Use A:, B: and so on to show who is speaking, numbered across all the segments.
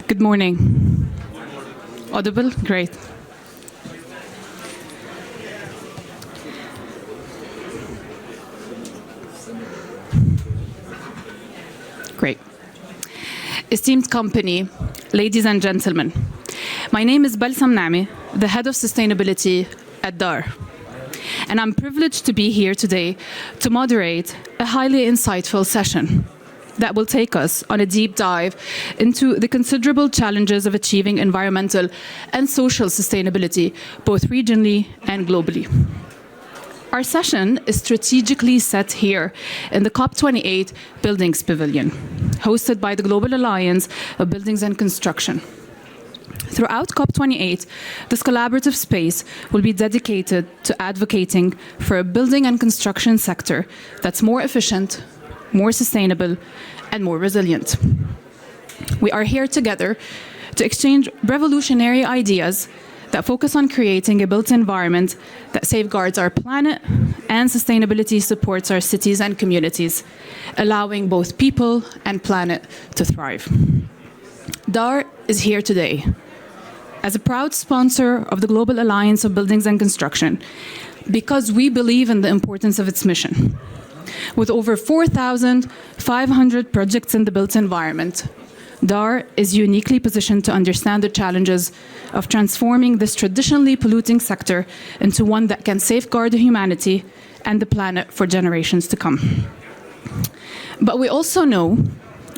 A: Good morning. Audible? Great. Great. Esteemed company, ladies and gentlemen, my name is Balsam Nami, the head of sustainability at DAR. And I'm privileged to be here today to moderate a highly insightful session that will take us on a deep dive into the considerable challenges of achieving environmental and social sustainability, both regionally and globally. Our session is strategically set here in the COP28 Buildings Pavilion, hosted by the Global Alliance of Buildings and Construction. Throughout COP28, this collaborative space will be dedicated to advocating for a building and construction sector that's more efficient, more sustainable, and more resilient. We are here together to exchange revolutionary ideas that focus on creating a built environment that safeguards our planet and sustainability supports our cities and communities, allowing both people and planet to thrive. DAR is here today as a proud sponsor of the Global Alliance of Buildings and Construction because we believe in the importance of its mission. With over 4,500 projects in the built environment, DAR is uniquely positioned to understand the challenges of transforming this traditionally polluting sector into one that can safeguard humanity and the planet for generations to come. But we also know,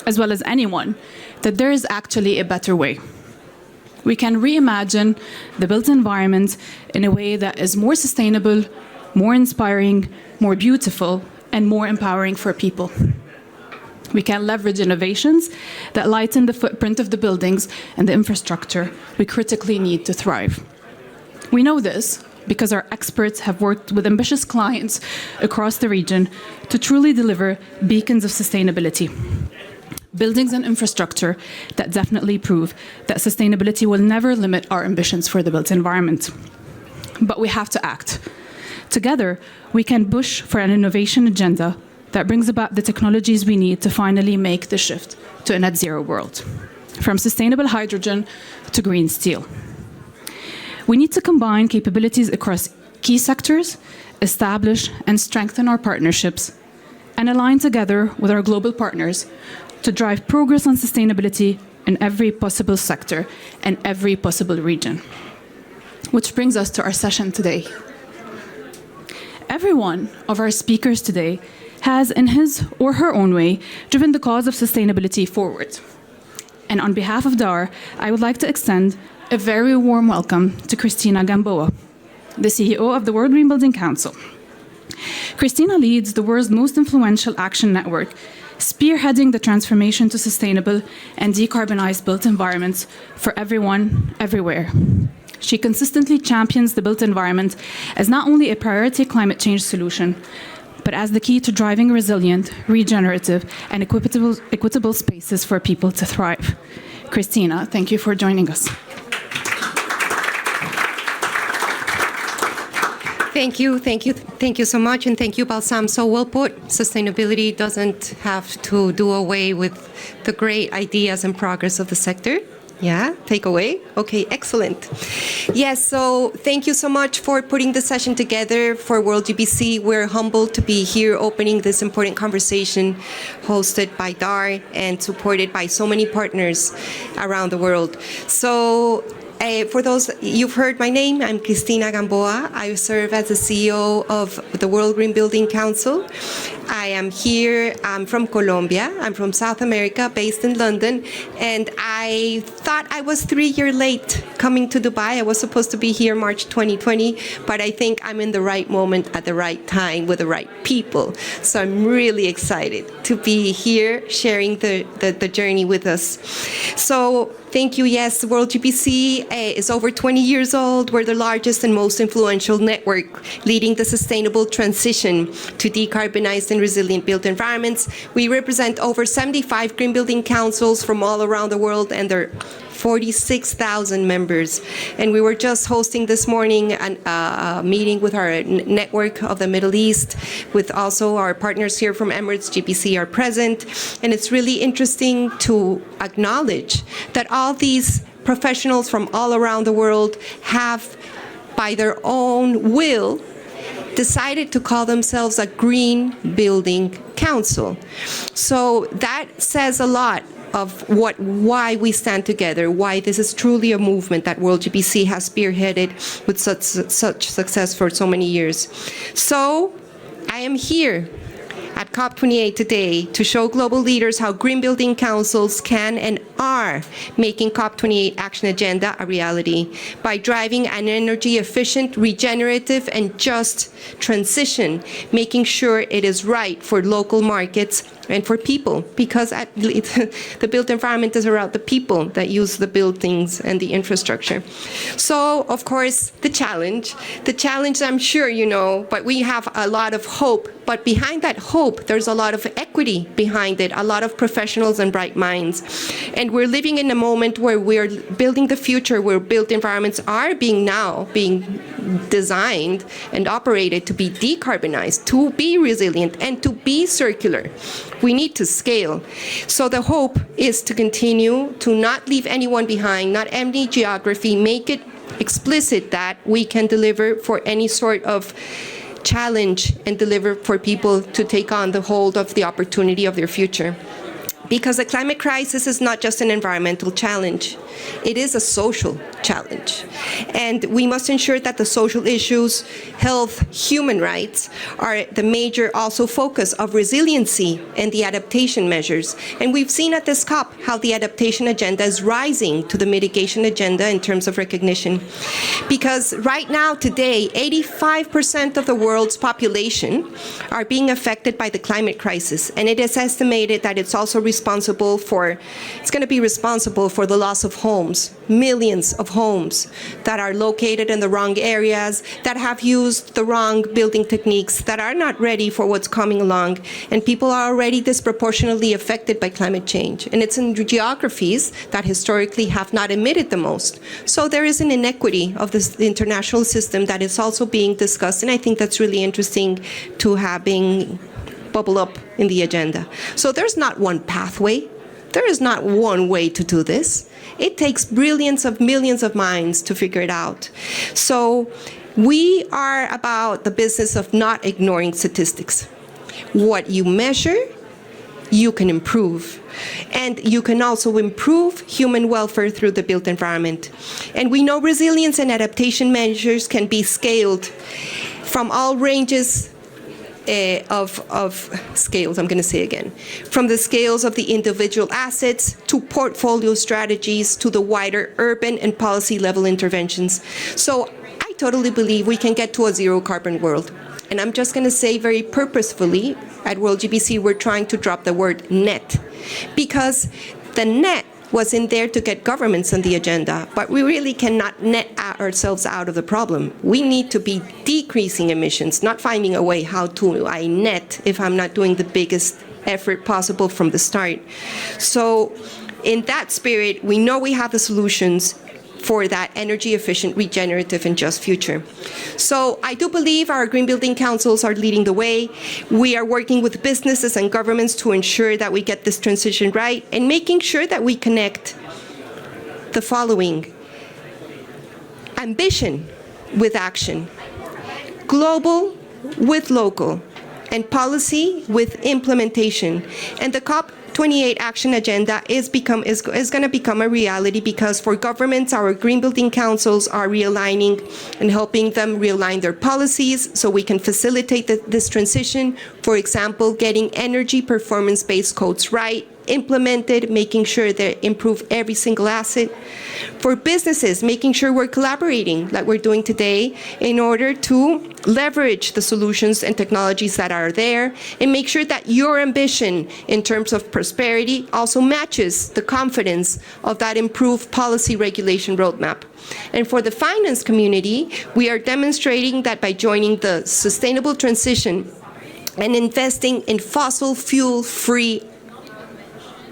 A: as well as anyone, that there is actually a better way. We can reimagine the built environment in a way that is more sustainable, more inspiring, more beautiful, and more empowering for people. We can leverage innovations that lighten the footprint of the buildings and the infrastructure we critically need to thrive. We know this because our experts have worked with ambitious clients across the region to truly deliver beacons of sustainability. Buildings and infrastructure that definitely prove that sustainability will never limit our ambitions for the built environment. But we have to act. Together, we can push for an innovation agenda that brings about the technologies we need to finally make the shift to a net zero world, from sustainable hydrogen to green steel. We need to combine capabilities across key sectors, establish and strengthen our partnerships, and align together with our global partners to drive progress on sustainability in every possible sector and every possible region. Which brings us to our session today. Every one of our speakers today has, in his or her own way, driven the cause of sustainability forward. And on behalf of DAR, I would like to extend a very warm welcome to Cristina Gamboa, the CEO of the World Green Building Council. Cristina leads the world's most influential action network, spearheading the transformation to sustainable and decarbonized built environments for everyone, everywhere. She consistently champions the built environment as not only a priority climate change solution, but as the key to driving resilient, regenerative, and equitable spaces for people to thrive. Cristina, thank you for joining us.
B: Thank you so much, and thank you, Balsam. So well put. Sustainability doesn't have to do away with the great ideas and progress of the sector. Yeah, take away? Okay, excellent. Yes, so thank you so much for putting the session together for World GBC. We're humbled to be here opening this important conversation hosted by DAR and supported by so many partners around the world. So for those, you've heard my name, I'm Cristina Gamboa. I serve as the CEO of the World Green Building Council. I am here, I'm from Colombia, I'm from South America, based in London, and I thought I was 3 years late coming to Dubai. I was supposed to be here March 2020, but I think I'm in the right moment at the right time with the right people. So I'm really excited to be here sharing the journey with us. So thank you. Yes, World GBC is over 20 years old. We're the largest and most influential network leading the sustainable transition to decarbonized and resilient built environments. We represent over 75 green building councils from all around the world, and they're 46,000 members. And we were just hosting this morning a meeting with our network of the Middle East, with also our partners here from Emirates, GBC are present. And it's really interesting to acknowledge that all these professionals from all around the world have, by their own will, decided to call themselves a Green Building Council. So that says a lot of why we stand together, why this is truly a movement that World GBC has spearheaded with such success for so many years. So I am here at COP28 today to show global leaders how green building councils can and are making COP28 action agenda a reality by driving an energy efficient, regenerative, and just transition, making sure it is right for local markets and for people, because the built environment is around the people that use the buildings and the infrastructure. So, of course, the challenge I'm sure you know, but we have a lot of hope. But behind that hope, there's a lot of equity behind it, a lot of professionals and bright minds. And we're living in a moment where we're building the future, where built environments are being designed and operated to be decarbonized, to be resilient, and to be circular. We need to scale. So the hope is to continue to not leave anyone behind, not any geography, make it explicit that we can deliver for any sort of challenge and deliver for people to take on the hold of the opportunity of their future. Because the climate crisis is not just an environmental challenge, it is a social challenge. And we must ensure that the social issues, health, human rights, are the major also focus of resiliency and the adaptation measures. And we've seen at this COP how the adaptation agenda is rising to the mitigation agenda in terms of recognition. Because right now, today, 85% of the world's population are being affected by the climate crisis. And it is estimated that it's also it's going to be responsible for the loss of homes, millions of homes that are located in the wrong areas, that have used the wrong building techniques, that are not ready for what's coming along, and people are already disproportionately affected by climate change. And it's in geographies that historically have not emitted the most. So there is an inequity of this international system that is also being discussed, and I think that's really interesting to having bubble up in the agenda. So there's not one pathway. There is not one way to do this. It takes brilliance of millions of minds to figure it out. So we are about the business of not ignoring statistics. What you measure, you can improve. And you can also improve human welfare through the built environment. And we know resilience and adaptation measures can be scaled from all ranges of scales, I'm going to say again, from the scales of the individual assets to portfolio strategies to the wider urban and policy level interventions. So I totally believe we can get to a zero carbon world. And I'm just going to say very purposefully, at World GBC, we're trying to drop the word net, because the net was in there to get governments on the agenda, but we really cannot net ourselves out of the problem. We need to be decreasing emissions, not finding a way how to I net if I'm not doing the biggest effort possible from the start. So in that spirit, we know we have the solutions for that energy efficient, regenerative, and just future. So I do believe our green building councils are leading the way. We are working with businesses and governments to ensure that we get this transition right, and making sure that we connect the following: ambition with action, global with local, and policy with implementation. And the COP28 action agenda is going to become a reality, because for governments, our green building councils are realigning and helping them realign their policies so we can facilitate this transition. For example, getting energy performance-based codes right, implemented, making sure they improve every single asset. For businesses, making sure we're collaborating like we're doing today in order to leverage the solutions and technologies that are there, and make sure that your ambition in terms of prosperity also matches the confidence of that improved policy regulation roadmap. And for the finance community, we are demonstrating that by joining the sustainable transition and investing in fossil fuel-free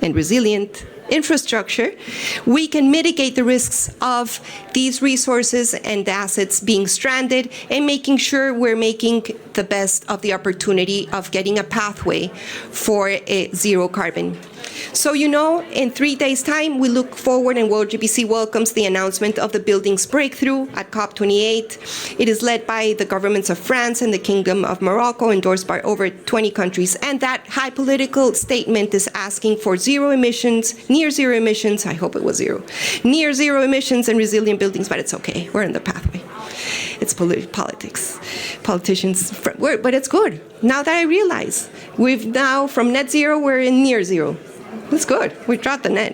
B: and resilient infrastructure, we can mitigate the risks of these resources and assets being stranded and making sure we're making the best of the opportunity of getting a pathway for a zero carbon. So, in 3 days' time, we look forward, and World GBC welcomes the announcement of the buildings breakthrough at COP28. It is led by the governments of France and the Kingdom of Morocco, endorsed by over 20 countries. And that high political statement is asking for zero emissions, near zero emissions, I hope it was zero, near zero emissions and resilient buildings, but it's okay, we're in the pathway. It's politics, politicians, but it's good. Now that I realize, we've now, from net zero, we're in near zero. That's good. We dropped the net.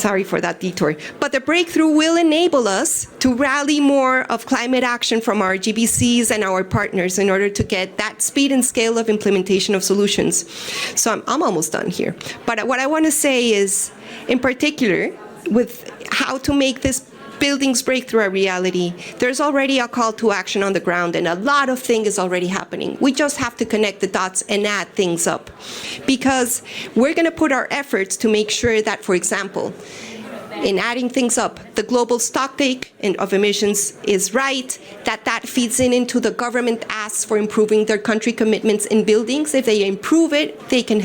B: Sorry for that detour. But the breakthrough will enable us to rally more of climate action from our GBCs and our partners in order to get that speed and scale of implementation of solutions. So I'm almost done here. But what I want to say is, in particular, with how to make this buildings breakthrough a reality, there's already a call to action on the ground, and a lot of things is already happening. We just have to connect the dots and add things up, because we're going to put our efforts to make sure that, for example, in adding things up, the global stocktake of emissions is right, that feeds into the government asks for improving their country commitments in buildings. If they improve it, it can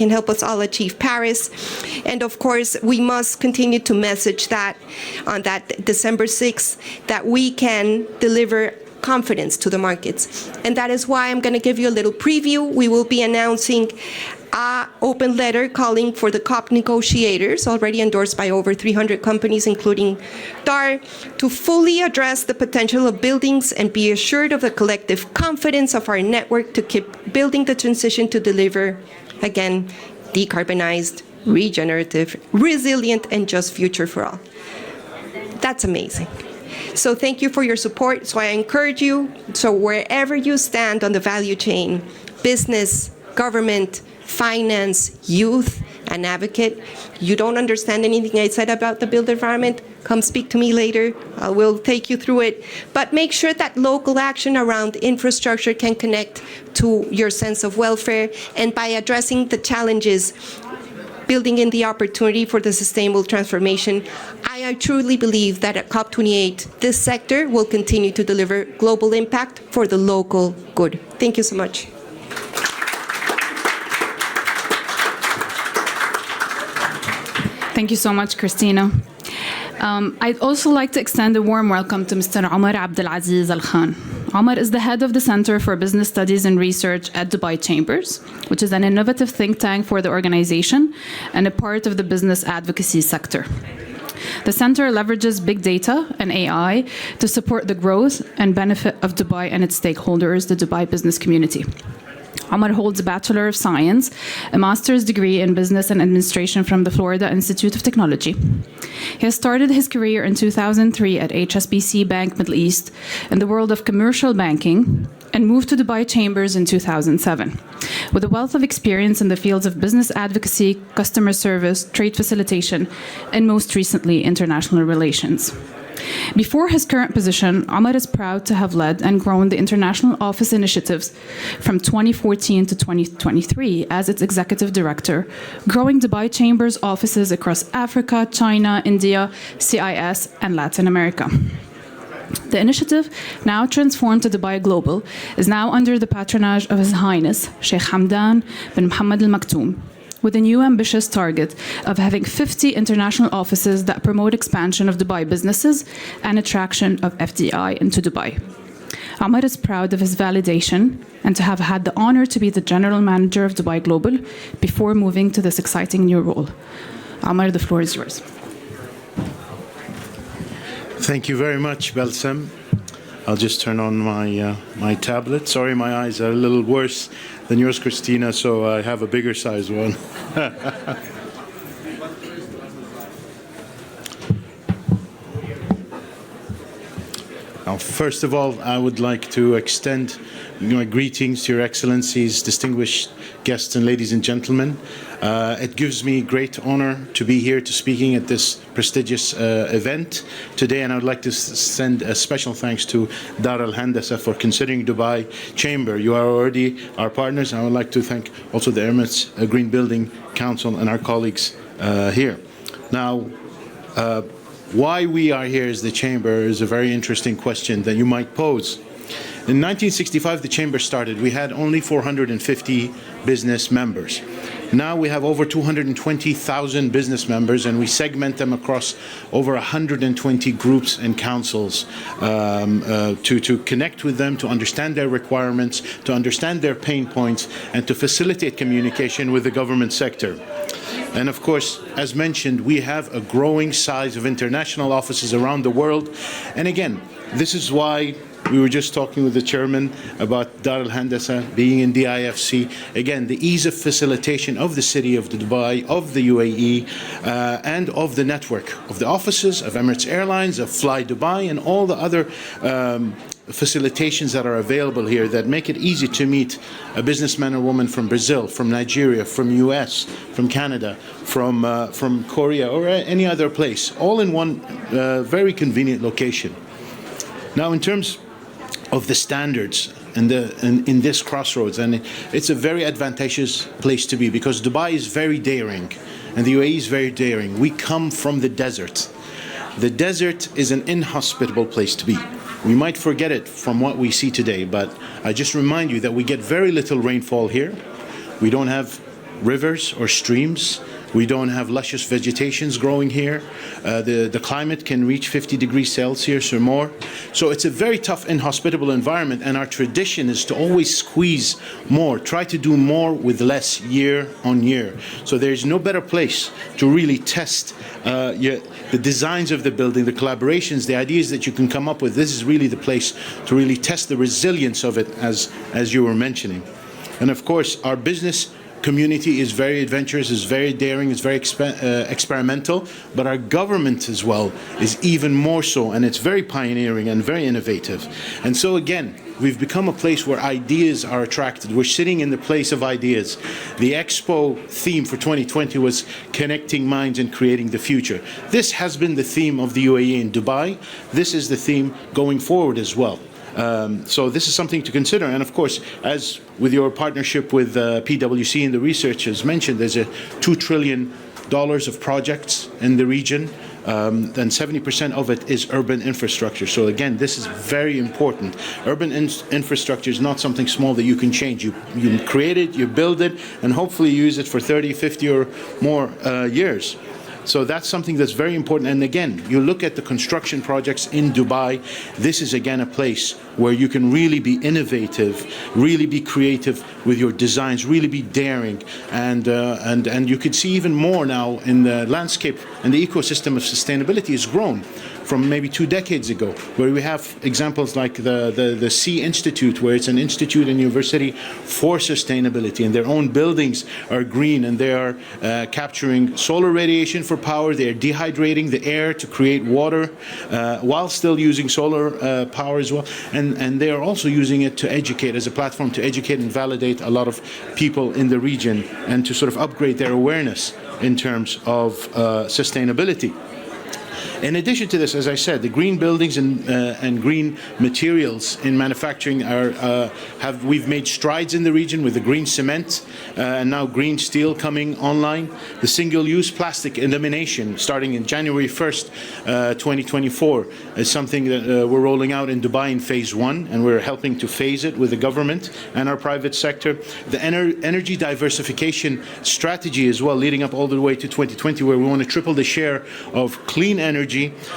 B: help us all achieve Paris. And of course, we must continue to message that on that December 6th, that we can deliver confidence to the markets. And that is why I'm going to give you a little preview. We will be announcing an open letter calling for the COP negotiators, already endorsed by over 300 companies, including DAR, to fully address the potential of buildings and be assured of the collective confidence of our network to keep building the transition to deliver, again, decarbonized, regenerative, resilient, and just future for all. That's amazing. So thank you for your support. So I encourage you, so wherever you stand on the value chain, business, government, finance, youth, an advocate, you don't understand anything I said about the built environment, come speak to me later. I will take you through it. But make sure that local action around infrastructure can connect to your sense of welfare, and by addressing the challenges, building in the opportunity for the sustainable transformation, I truly believe that at COP28, this sector will continue to deliver global impact for the local good. Thank you so much.
A: Thank you so much, Christina. I'd also like to extend a warm welcome to Mr. Omar Abdelaziz Al Khan. Omar is the head of the Center for Business Studies and Research at Dubai Chambers, which is an innovative think tank for the organization and a part of the business advocacy sector. The center leverages big data and AI to support the growth and benefit of Dubai and its stakeholders, the Dubai business community. Omar holds a Bachelor of Science, a master's degree in Business and Administration from the Florida Institute of Technology. He has started his career in 2003 at HSBC Bank Middle East in the world of commercial banking, and moved to Dubai Chambers in 2007. With a wealth of experience in the fields of business advocacy, customer service, trade facilitation, and most recently, international relations. Before his current position, Omar is proud to have led and grown the international office initiatives from 2014 to 2023 as its executive director, growing Dubai Chambers offices across Africa, China, India, CIS, and Latin America. The initiative, now transformed to Dubai Global, is now under the patronage of His Highness Sheikh Hamdan bin Mohammed Al Maktoum, with a new ambitious target of having 50 international offices that promote expansion of Dubai businesses and attraction of FDI into Dubai. Omar is proud of his validation and to have had the honor to be the general manager of Dubai Global before moving to this exciting new role. Omar, the floor is yours.
C: Thank you very much, Balsam. I'll just turn on my tablet. Sorry, my eyes are a little worse than yours, Christina, so I have a bigger size one. First of all, I would like to extend my greetings to Your Excellencies, distinguished guests, and ladies and gentlemen. It gives me great honor to be here to speaking at this prestigious event today, and I would like to send a special thanks to Al-Handasah for considering Dubai Chamber. You are already our partners, and I would like to thank also the Emirates Green Building Council and our colleagues here. Now, why we are here as the Chamber is a very interesting question that you might pose. In 1965, the Chamber started. We had only 450 business members. Now we have over 220,000 business members, and we segment them across over 120 groups and councils to connect with them, to understand their requirements, to understand their pain points, and to facilitate communication with the government sector. And of course, as mentioned, we have a growing size of international offices around the world. And again, this is why we were just talking with the chairman about Al-Handasah being in the IFC. Again, the ease of facilitation of the city of Dubai, of the UAE, and of the network of the offices of Emirates Airlines, of Fly Dubai, and all the other facilitations that are available here that make it easy to meet a businessman or woman from Brazil, from Nigeria, from US, from Canada, from Korea, or any other place, all in one very convenient location. Now, in terms of the standards and in this crossroads, and it's a very advantageous place to be because Dubai is very daring and the UAE is very daring. We come from the desert. The desert is an inhospitable place to be. We might forget it from what we see today, but I just remind you that we get very little rainfall here. We don't have rivers or streams. We don't have luscious vegetations growing here. The climate can reach 50 degrees Celsius or more. So it's a very tough, inhospitable environment, and our tradition is to always squeeze more, try to do more with less year on year. So there's no better place to really test the designs of the building, the collaborations, the ideas that you can come up with. This is really the place to really test the resilience of it, as you were mentioning. And of course, our business community is very adventurous, is very daring, is very experimental, but our government as well is even more so, and it's very pioneering and very innovative. And so again, we've become a place where ideas are attracted. We're sitting in the place of ideas. The Expo theme for 2020 was connecting minds and creating the future. This has been the theme of the UAE in Dubai. This is the theme going forward as well. So this is something to consider. And of course, as with your partnership with PwC and the research as mentioned, there's a $2 trillion of projects in the region, and 70% of it is urban infrastructure. So again, this is very important. Urban infrastructure is not something small that you can change. You create it, you build it, and hopefully use it for 30, 50 or more years. So that's something that's very important. And again, you look at the construction projects in Dubai, this is again a place where you can really be innovative, really be creative with your designs, really be daring. And you could see even more now in the landscape, and the ecosystem of sustainability has grown from maybe 2 decades ago, where we have examples like the C Institute, where it's an institute and university for sustainability, and their own buildings are green, and they are capturing solar radiation for power. They are dehydrating the air to create water while still using solar power as well. And they are also using it to educate, as a platform to educate and validate a lot of people in the region, and to sort of upgrade their awareness in terms of sustainability. In addition to this, as I said, the green buildings and green materials in manufacturing we've made strides in the region with the green cement and now green steel coming online. The single-use plastic elimination starting in January 1st, 2024 is something that we're rolling out in Dubai in phase 1, and we're helping to phase it with the government and our private sector. The energy diversification strategy as well, leading up all the way to 2020, where we want to triple the share of clean energy.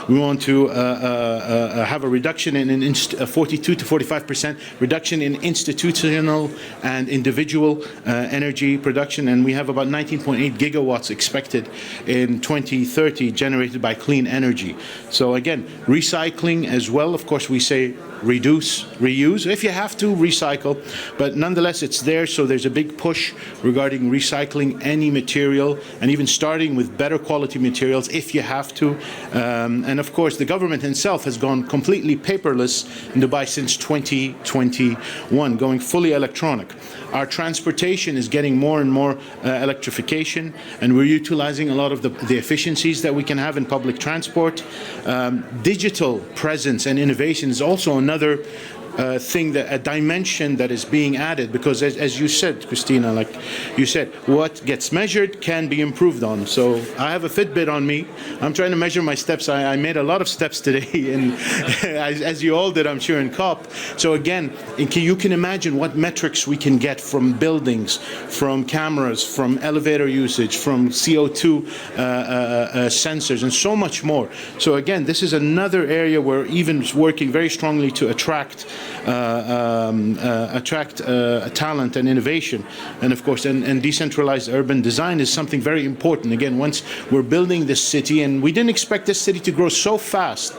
C: We want to have a reduction in 42 to 45% reduction in institutional and individual energy production, and we have about 19.8 gigawatts expected in 2030 generated by clean energy. So again, recycling as well. Of course, we say reduce, reuse. If you have to, recycle. But nonetheless, it's there, so there's a big push regarding recycling any material and even starting with better quality materials if you have to. And of course, the government itself has gone completely paperless in Dubai since 2021, going fully electronic. Our transportation is getting more and more electrification, and we're utilizing a lot of the efficiencies that we can have in public transport. Digital presence and innovation is also another thing, that a dimension that is being added, because as you said, Christina, like you said, what gets measured can be improved on. So I have a Fitbit on me. I'm trying to measure my steps. I made a lot of steps today, and as you all did, I'm sure, in COP. So again, you can imagine what metrics we can get from buildings, from cameras, from elevator usage, from CO2 sensors, and so much more. So again, this is another area where even working very strongly to attract talent and innovation, and of course, and decentralized urban design is something very important. Again, once we're building this city, and we didn't expect this city to grow so fast,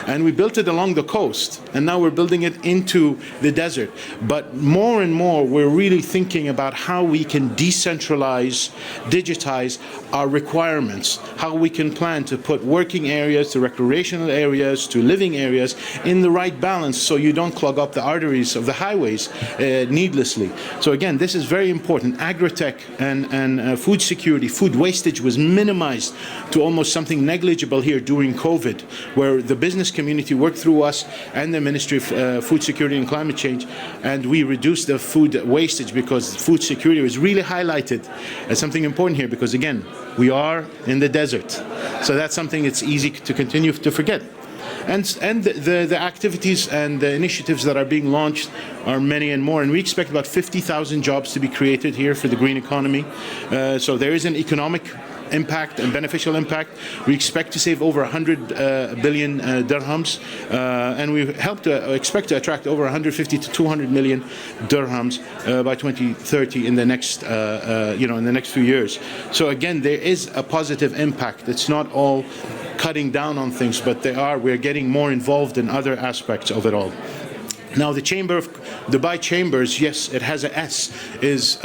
C: and we built it along the coast, and now we're building it into the desert. But more and more, we're really thinking about how we can decentralize, digitize our requirements, how we can plan to put working areas to recreational areas to living areas in the right balance, so you don't clog up the arteries of the highways needlessly. So again, this is very important. Agri-tech and food security, food wastage was minimized to almost something negligible here during COVID, where the business community worked through us and the Ministry of Food Security and Climate Change, and we reduced the food wastage, because food security was really highlighted as something important here, because again, we are in the desert. So that's something it's easy to continue to forget. And the activities and the initiatives that are being launched are many and more. And we expect about 50,000 jobs to be created here for the green economy. So there is an economic impact and beneficial impact. We expect to save over 100 billion dirhams, and we expect to attract over 150 to 200 million dirhams by 2030 in the next in the next few years. So again, there is a positive impact. It's not all cutting down on things, but we're getting more involved in other aspects of it all. Now, the Dubai Chambers, yes, it has an S, is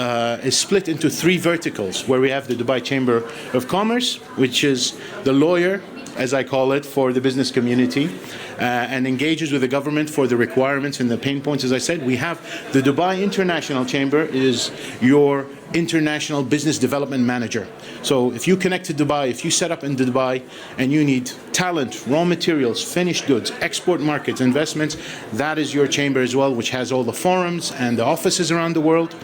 C: split into three verticals, where we have the Dubai Chamber of Commerce, which is the lawyer, as I call it, for the business community, and engages with the government for the requirements and the pain points. As I said, we have the Dubai International Chamber, is your international business development manager. So if you connect to Dubai, if you set up in Dubai and you need talent, raw materials, finished goods, export markets, investments, that is your chamber as well, which has all the forums and the offices around the world.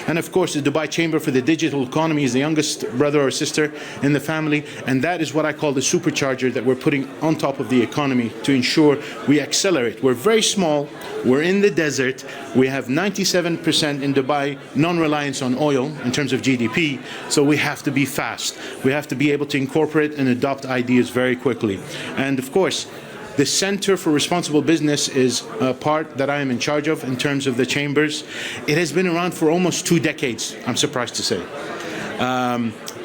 C: And of course, the Dubai Chamber for the Digital Economy is the youngest brother or sister in the family, and that is what I call the supercharger that we're putting on top of the economy to ensure we accelerate. We're very small, we're in the desert, we have 97% in Dubai non-reliance on oil in terms of GDP, so we have to be fast. We have to be able to incorporate and adopt ideas very quickly. And of course, the Center for Responsible Business is a part that I am in charge of in terms of the chambers. It has been around for almost 2 decades, I'm surprised to say.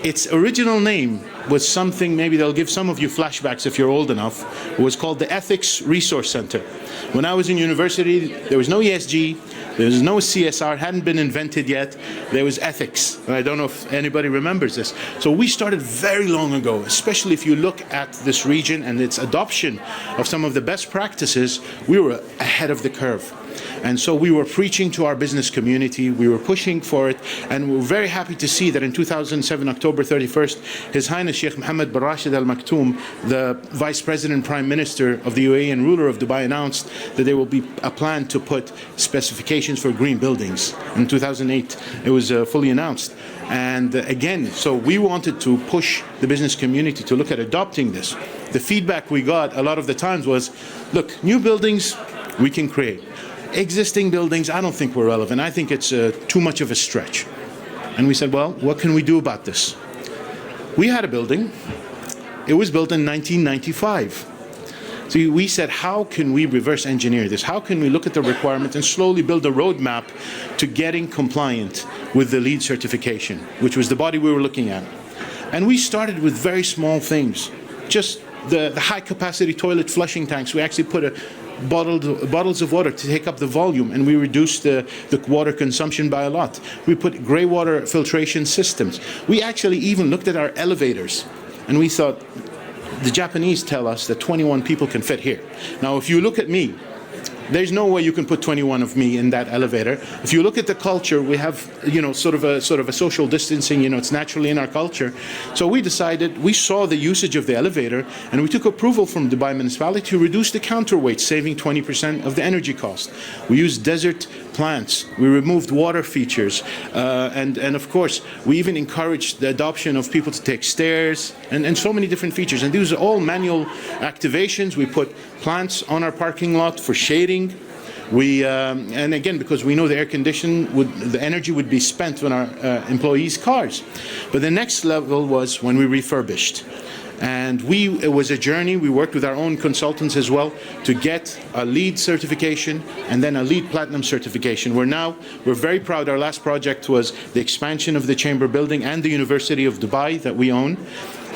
C: Its original name was something, maybe they'll give some of you flashbacks if you're old enough. It was called the Ethics Resource Center. When I was in university, there was no ESG, there was no CSR, it hadn't been invented yet. There was ethics. And I don't know if anybody remembers this. So we started very long ago, especially if you look at this region and its adoption of some of the best practices, we were ahead of the curve. And so we were preaching to our business community, we were pushing for it, and we're very happy to see that in 2007, October 31st, His Highness Sheikh Mohammed bin Rashid Al Maktoum, the Vice President Prime Minister of the UAE and ruler of Dubai, announced that there will be a plan to put specifications for green buildings. In 2008, it was fully announced. And again, so we wanted to push the business community to look at adopting this. The feedback we got a lot of the times was, look, new buildings we can create. Existing buildings, I don't think we're relevant. I think it's too much of a stretch. And we said, well, what can we do about this? We had a building. It was built in 1995. So we said, how can we reverse engineer this? How can we look at the requirements and slowly build a roadmap to getting compliant with the LEED certification, which was the body we were looking at. And we started with very small things, just the high capacity toilet flushing tanks. We actually put bottles of water to take up the volume, and we reduced the water consumption by a lot. We put grey water filtration systems. We actually even looked at our elevators, and we thought, the Japanese tell us that 21 people can fit here. Now, if you look at me, there's no way you can put 21 of me in that elevator. If you look at the culture, we have, sort of a social distancing, it's naturally in our culture. So we decided, we saw the usage of the elevator, and we took approval from Dubai municipality to reduce the counterweight, saving 20% of the energy cost. We used desert plants. We removed water features. And of course, we even encouraged the adoption of people to take stairs and so many different features. And these are all manual activations. We put plants on our parking lot for shading. We and again, because we know the air condition the energy would be spent on our employees' cars. But the next level was when we refurbished. And it was a journey. We worked with our own consultants as well to get a LEED certification and then a LEED Platinum certification. We're very proud. Our last project was the expansion of the Chamber building and the University of Dubai that we own.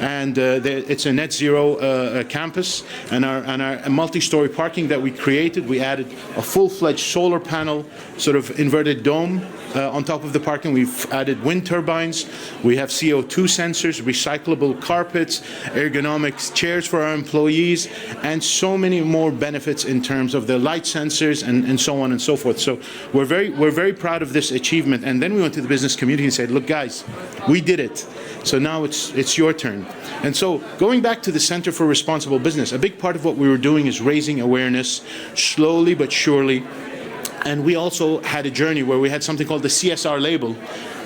C: And it's a net zero campus, and our multi-story parking that we created, we added a full-fledged solar panel, sort of inverted dome on top of the parking. We've added wind turbines. We have CO2 sensors, recyclable carpets, ergonomic chairs for our employees, and so many more benefits in terms of the light sensors and so on and so forth. So we're very proud of this achievement. And then we went to the business community and said, look, guys, we did it. So now it's your turn. And so going back to the Center for Responsible Business, a big part of what we were doing is raising awareness slowly but surely. And we also had a journey where we had something called the CSR label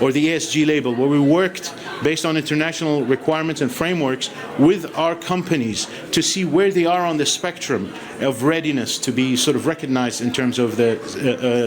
C: or the ESG label, where we worked based on international requirements and frameworks with our companies to see where they are on the spectrum of readiness to be sort of recognized in terms of the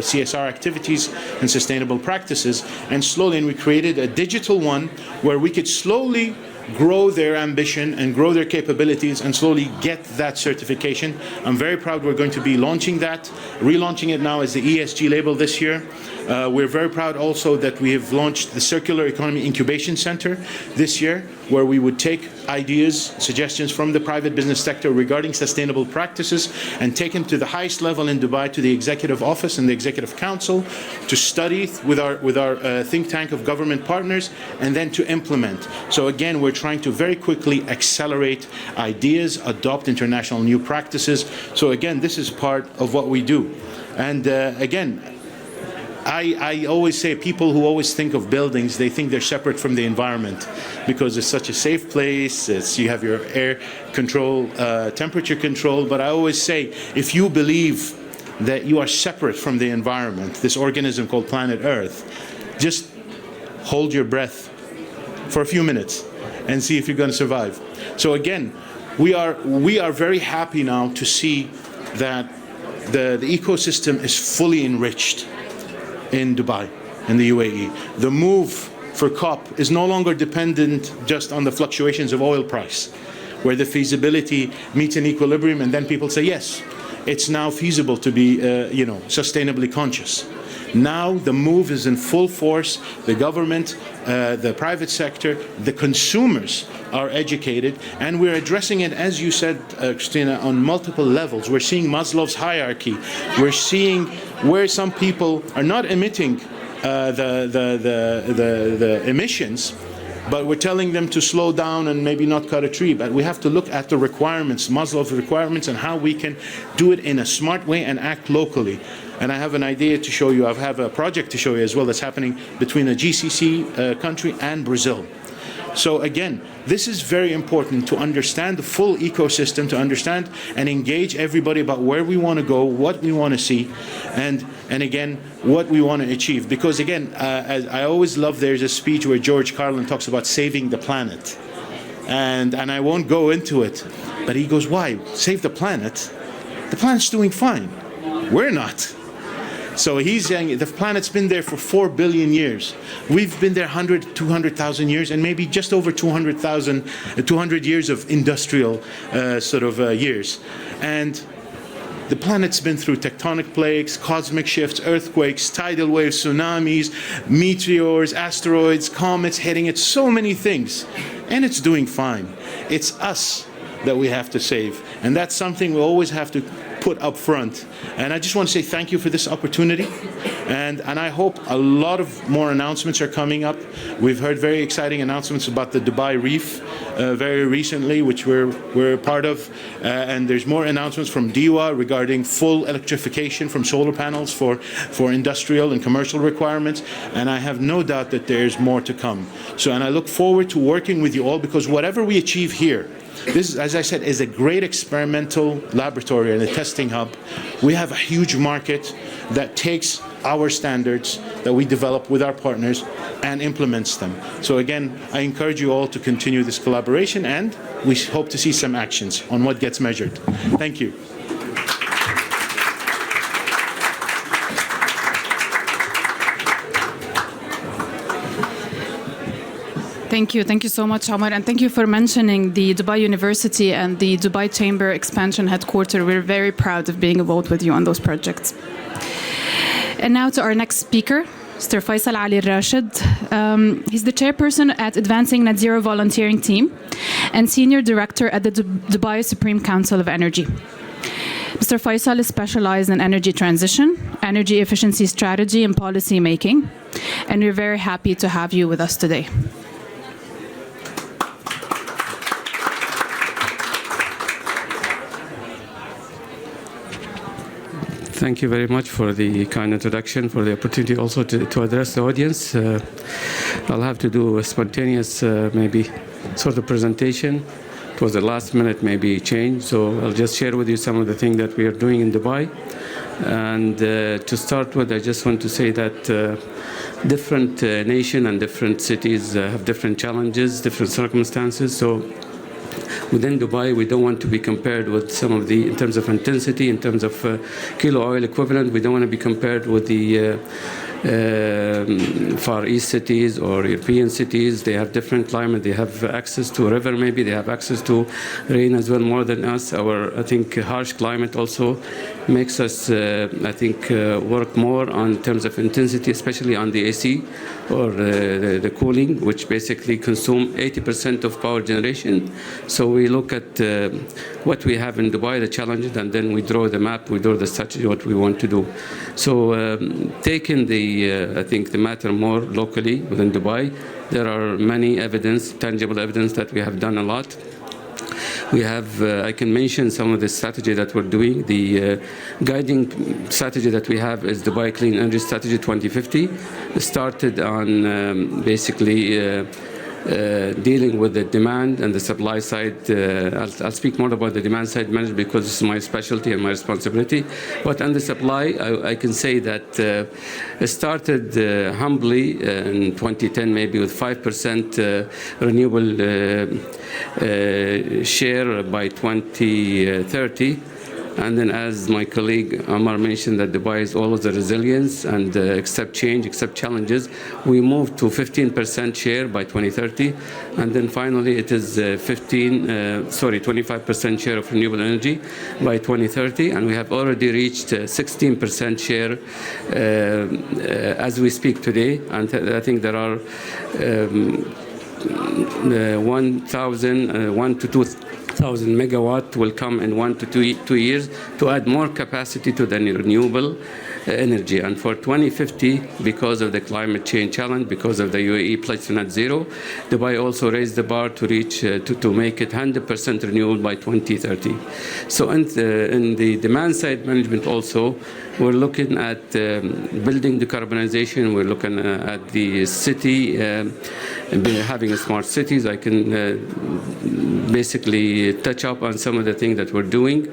C: CSR activities and sustainable practices. And we created a digital one where we could slowly grow their ambition and grow their capabilities and slowly get that certification. I'm very proud we're going to be launching that, relaunching it now as the ESG label this year. We're very proud also that we have launched the Circular Economy Incubation Center this year, where we would take ideas, suggestions from the private business sector regarding sustainable practices and take them to the highest level in Dubai, to the Executive Office and the Executive Council, to study with our think tank of government partners, and then to implement. So again, we're trying to very quickly accelerate ideas, adopt international new practices. So again, this is part of what we do. And again, I always say, people who always think of buildings, they think they're separate from the environment because it's such a safe place. You have your air control, temperature control. But I always say, if you believe that you are separate from the environment, this organism called planet Earth, just hold your breath for a few minutes and see if you're going to survive. So again, we are very happy now to see that the ecosystem is fully enriched in Dubai, in the UAE. The move for COP is no longer dependent just on the fluctuations of oil price, where the feasibility meets an equilibrium and then people say, yes, it's now feasible to be, sustainably conscious. Now the move is in full force. The government, the private sector, the consumers are educated, and we're addressing it, as you said, Christina, on multiple levels. We're seeing Maslow's hierarchy. We're seeing where some people are not emitting the emissions, but we're telling them to slow down and maybe not cut a tree. But we have to look at the requirements, Maslow's requirements, and how we can do it in a smart way and act locally. And I have an idea to show you. I have a project to show you as well that's happening between a GCC country and Brazil. So again, this is very important to understand the full ecosystem, to understand and engage everybody about where we want to go, what we want to see, and again, what we want to achieve. Because again, as I always love, there's a speech where George Carlin talks about saving the planet. And I won't go into it, but he goes, why? Save the planet? The planet's doing fine. We're not. So he's saying the planet's been there for 4 billion years. We've been there 100, 200,000 years, and maybe just over 200 years of industrial years. And the planet's been through tectonic plates, cosmic shifts, earthquakes, tidal waves, tsunamis, meteors, asteroids, comets hitting it, so many things. And it's doing fine. It's us that we have to save. And that's something we always have to put up front. And I just want to say thank you for this opportunity. And I hope a lot of more announcements are coming up. We've heard very exciting announcements about the Dubai Reef very recently, which we're part of. And there's more announcements from DEWA regarding full electrification from solar panels for industrial and commercial requirements. And I have no doubt that there's more to come. So, and I look forward to working with you all, because whatever we achieve here, this, as I said, is a great experimental laboratory and a testing hub. We have a huge market that takes our standards that we develop with our partners and implements them. So again, I encourage you all to continue this collaboration, and we hope to see some actions on what gets measured. Thank you.
A: Thank you so much, Omar, and thank you for mentioning the Dubai University and the Dubai Chamber expansion headquarters. We're very proud of being involved with you on those projects. And now to our next speaker, Mr. Faisal Ali Rashid. He's the chairperson at Advancing Net Zero Volunteering Team and senior director at the Dubai Supreme Council of Energy. Mr. Faisal is specialized in energy transition, energy efficiency strategy, and policy making, and we're very happy to have you with us today.
D: Thank you very much for the kind introduction, for the opportunity also to address the audience. I'll have to do a spontaneous, maybe, sort of presentation. It was a last-minute, maybe, change, so I'll just share with you some of the things that we are doing in Dubai. And to start with, I just want to say that different nations and different cities have different challenges, different circumstances. So within Dubai, we don't want to be compared with some of the, in terms of intensity, in terms of kilo oil equivalent, we don't want to be compared with the Far East cities or European cities. They have different climate. They have access to a river, maybe. They have access to rain as well, more than us. Our, I think, harsh climate also makes us, I think, work more on terms of intensity, especially on the AC or the cooling, which basically consume 80% of power generation. So we look at what we have in Dubai, the challenges, and then we draw the map, we draw the strategy, what we want to do. So taking the, I think, the matter more locally within Dubai, there are many evidence, tangible evidence that we have done a lot. We have, I can mention some of the strategy that we're doing. The guiding strategy that we have is Dubai Clean Energy Strategy 2050. It started on basically dealing with the demand and the supply side. I'll speak more about the demand side management because this is my specialty and my responsibility. But on the supply, I can say that it started humbly in 2010, maybe with 5% renewable share by 2030. And then, as my colleague Amar mentioned, that Dubai is always the resilience and accept change, accept challenges. We moved to 15% share by 2030, and then finally it is 25% share of renewable energy by 2030, and we have already reached 16% share as we speak today. And I think there are 1 to 2,000 megawatt will come in 1 to 2 years to add more capacity to the renewable energy. And for 2050, because of the climate change challenge, because of the UAE pledge to net zero, Dubai also raised the bar to reach, to make it 100% renewable by 2030. So in the demand side management also, we're looking at building decarbonization. We're looking at the city, having smart cities. I can basically touch up on some of the things that we're doing.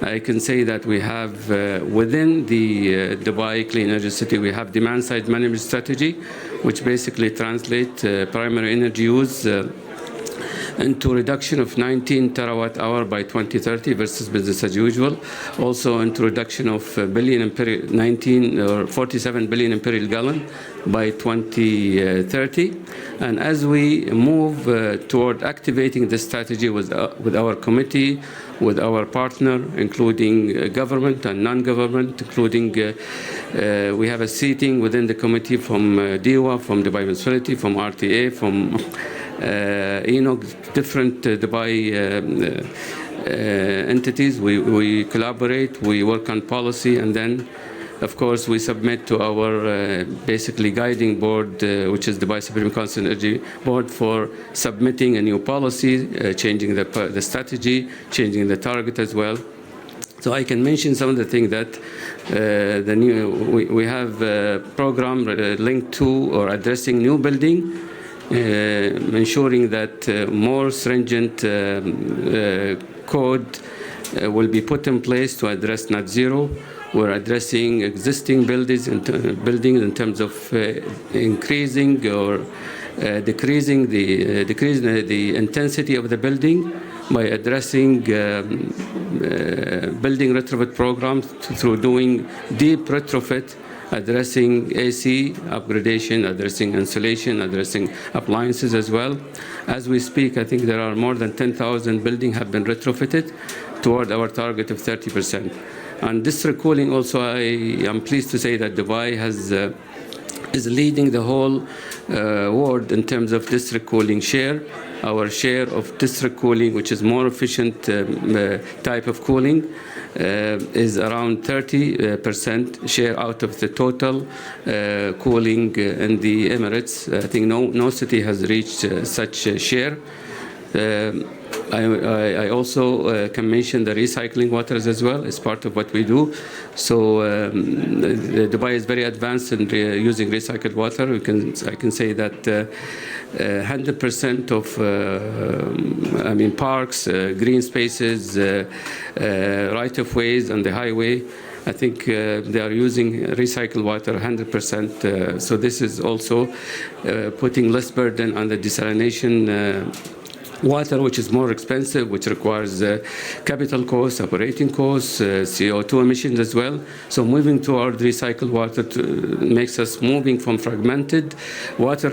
D: I can say that we have within the Dubai Clean Energy City, we have demand side management strategy, which basically translates primary energy use into reduction of 19 terawatt hour by 2030 versus business as usual. Also into reduction of 47 billion imperial gallon by 2030. And as we move toward activating this strategy with our committee, with our partner, including government and non-government, including we have a seating within the committee from DEWA, from Dubai Municipality, from RTA, from different Dubai entities. We collaborate, we work on policy, and then, of course, we submit to our basically guiding board, which is the Dubai Supreme Council Energy Board, for submitting a new policy, changing the strategy, changing the target as well. So I can mention some of the things that we have a program linked to or addressing new building, ensuring that more stringent code will be put in place to address net zero. We're addressing existing buildings in terms of increasing or decreasing the intensity of the building by addressing building retrofit programs through doing deep retrofit, addressing AC upgradation, addressing insulation, addressing appliances as well. As we speak, I think there are more than 10,000 buildings have been retrofitted toward our target of 30%. And district cooling also, I am pleased to say that Dubai is leading the whole world in terms of district cooling share. Our share of district cooling, which is more efficient type of cooling, is around 30% share out of the total cooling in the Emirates. I think no city has reached such a share. I also can mention the recycling waters as well as part of what we do. So Dubai is very advanced in using recycled water. I can say that 100% of parks, green spaces, right-of-ways on the highway, I think they are using recycled water 100%. So this is also putting less burden on the desalination water, which is more expensive, which requires capital costs, operating costs, CO2 emissions as well. So moving toward recycled water makes us moving from fragmented water,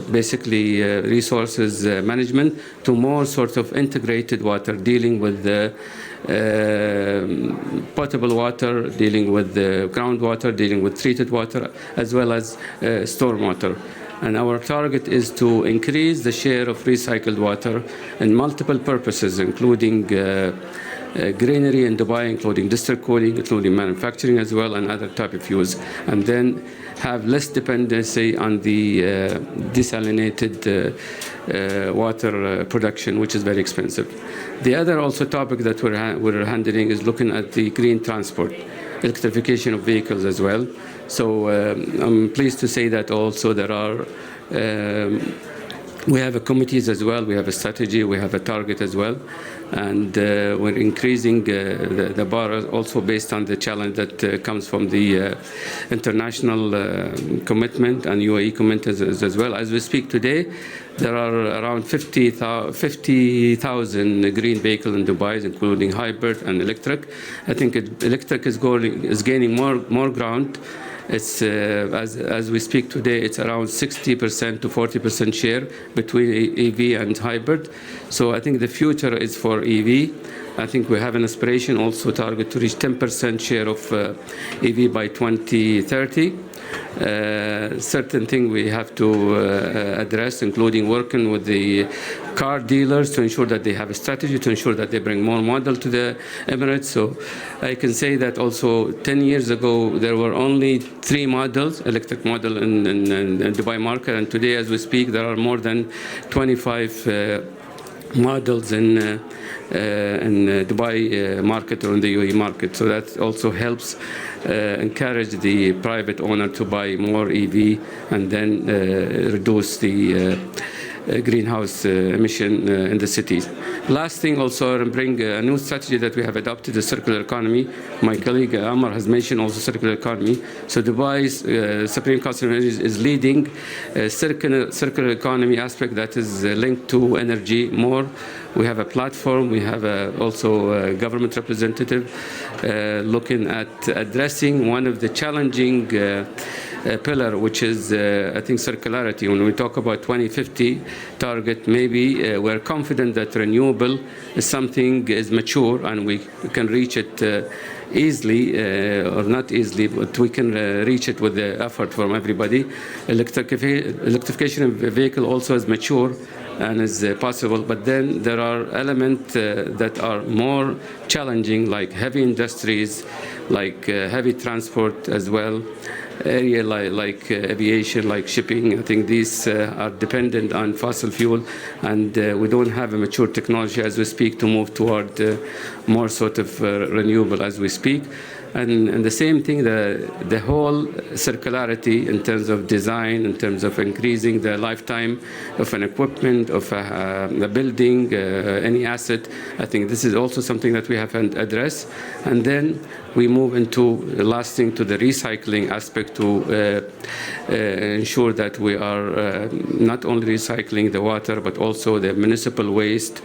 D: basically resources management, to more sort of integrated water, dealing with the potable water, dealing with the groundwater, dealing with treated water, as well as stormwater. And our target is to increase the share of recycled water in multiple purposes, including greenery in Dubai, including district cooling, including manufacturing as well, and other type of use. And then have less dependency on the desalinated water production, which is very expensive. The other also topic that we're handling is looking at the green transport, electrification of vehicles as well. So I'm pleased to say that also there are, we have a committees as well, we have a strategy, we have a target as well, and we're increasing the bar also based on the challenge that comes from the international commitment and UAE commitments as well. As we speak today, there are around 50,000 green vehicles in Dubai, including hybrid and electric. I think electric is gaining more ground. It's as we speak today, it's around 60% to 40% share between EV and hybrid. So I think the future is for EV. I think we have an aspiration also target to reach 10% share of EV by 2030. Certain things we have to address, including working with the car dealers to ensure that they have a strategy, to ensure that they bring more models to the Emirates. So I can say that also 10 years ago, there were only 3 models, electric model in Dubai market. And today, as we speak, there are more than 25 models in Dubai market or in the UAE market. So that also helps encourage the private owner to buy more EV and then reduce the greenhouse emission in the cities. Last thing also, bring a new strategy that we have adopted, the circular economy. My colleague Amar has mentioned also circular economy. So Dubai's Supreme Council is leading a circular economy aspect that is linked to energy more. We have a platform, we have also a government representative looking at addressing one of the challenging pillar, which is, I think, circularity. When we talk about 2050 target, maybe we're confident that renewable is something is mature and we can reach it easily, or not easily, but we can reach it with the effort from everybody. Electrification of the vehicle also is mature, and is possible. But then there are elements that are more challenging, like heavy industries, like heavy transport as well, area like aviation, like shipping. I think these are dependent on fossil fuel, and we don't have a mature technology as we speak to move toward more sort of renewable as we speak. And the same thing, the whole circularity in terms of design, in terms of increasing the lifetime of an equipment, of a building, any asset. I think this is also something that we have to address. And then we move into the last thing, to the recycling aspect, to ensure that we are not only recycling the water, but also the municipal waste,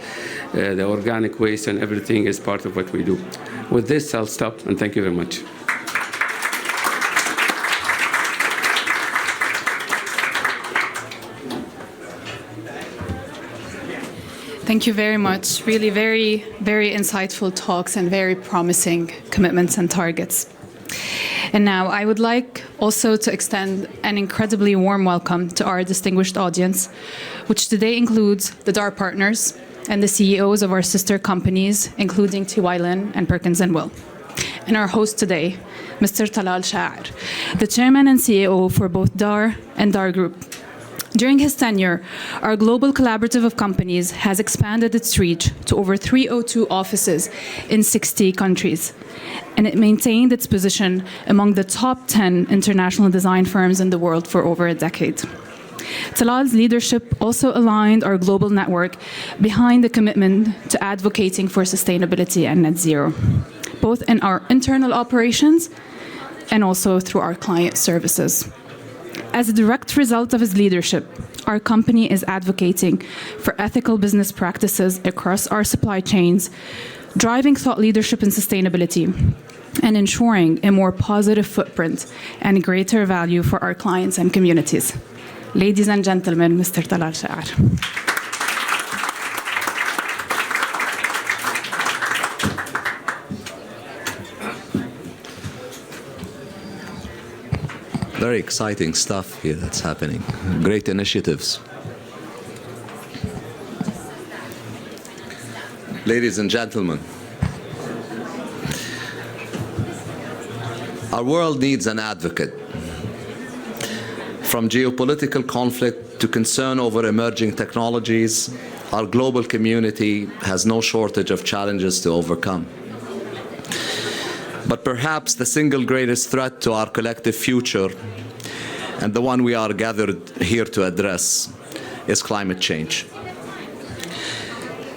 D: the organic waste, and everything is part of what we do. With this, I'll stop, and thank you very much.
A: Thank you very much. Really very, very insightful talks and very promising commitments and targets. And now I would like also to extend an incredibly warm welcome to our distinguished audience, which today includes the DAR partners and the CEOs of our sister companies, including TY Lin and Perkins & Will. And our host today, Mr. Talal Shair, the chairman and CEO for both DAR and DAR Group. During his tenure, our global collaborative of companies has expanded its reach to over 302 offices in 60 countries, and it maintained its position among the top 10 international design firms in the world for over a decade. Talal's leadership also aligned our global network behind the commitment to advocating for sustainability and net zero, both in our internal operations and also through our client services. As a direct result of his leadership, our company is advocating for ethical business practices across our supply chains, driving thought leadership in sustainability, and ensuring a more positive footprint and greater value for our clients and communities. Ladies and gentlemen, Mr. Talal Shair.
E: Very exciting stuff here that's happening. Great initiatives. Ladies and gentlemen, our world needs an advocate. From geopolitical conflict to concern over emerging technologies, our global community has no shortage of challenges to overcome. But perhaps the single greatest threat to our collective future, and the one we are gathered here to address, is climate change.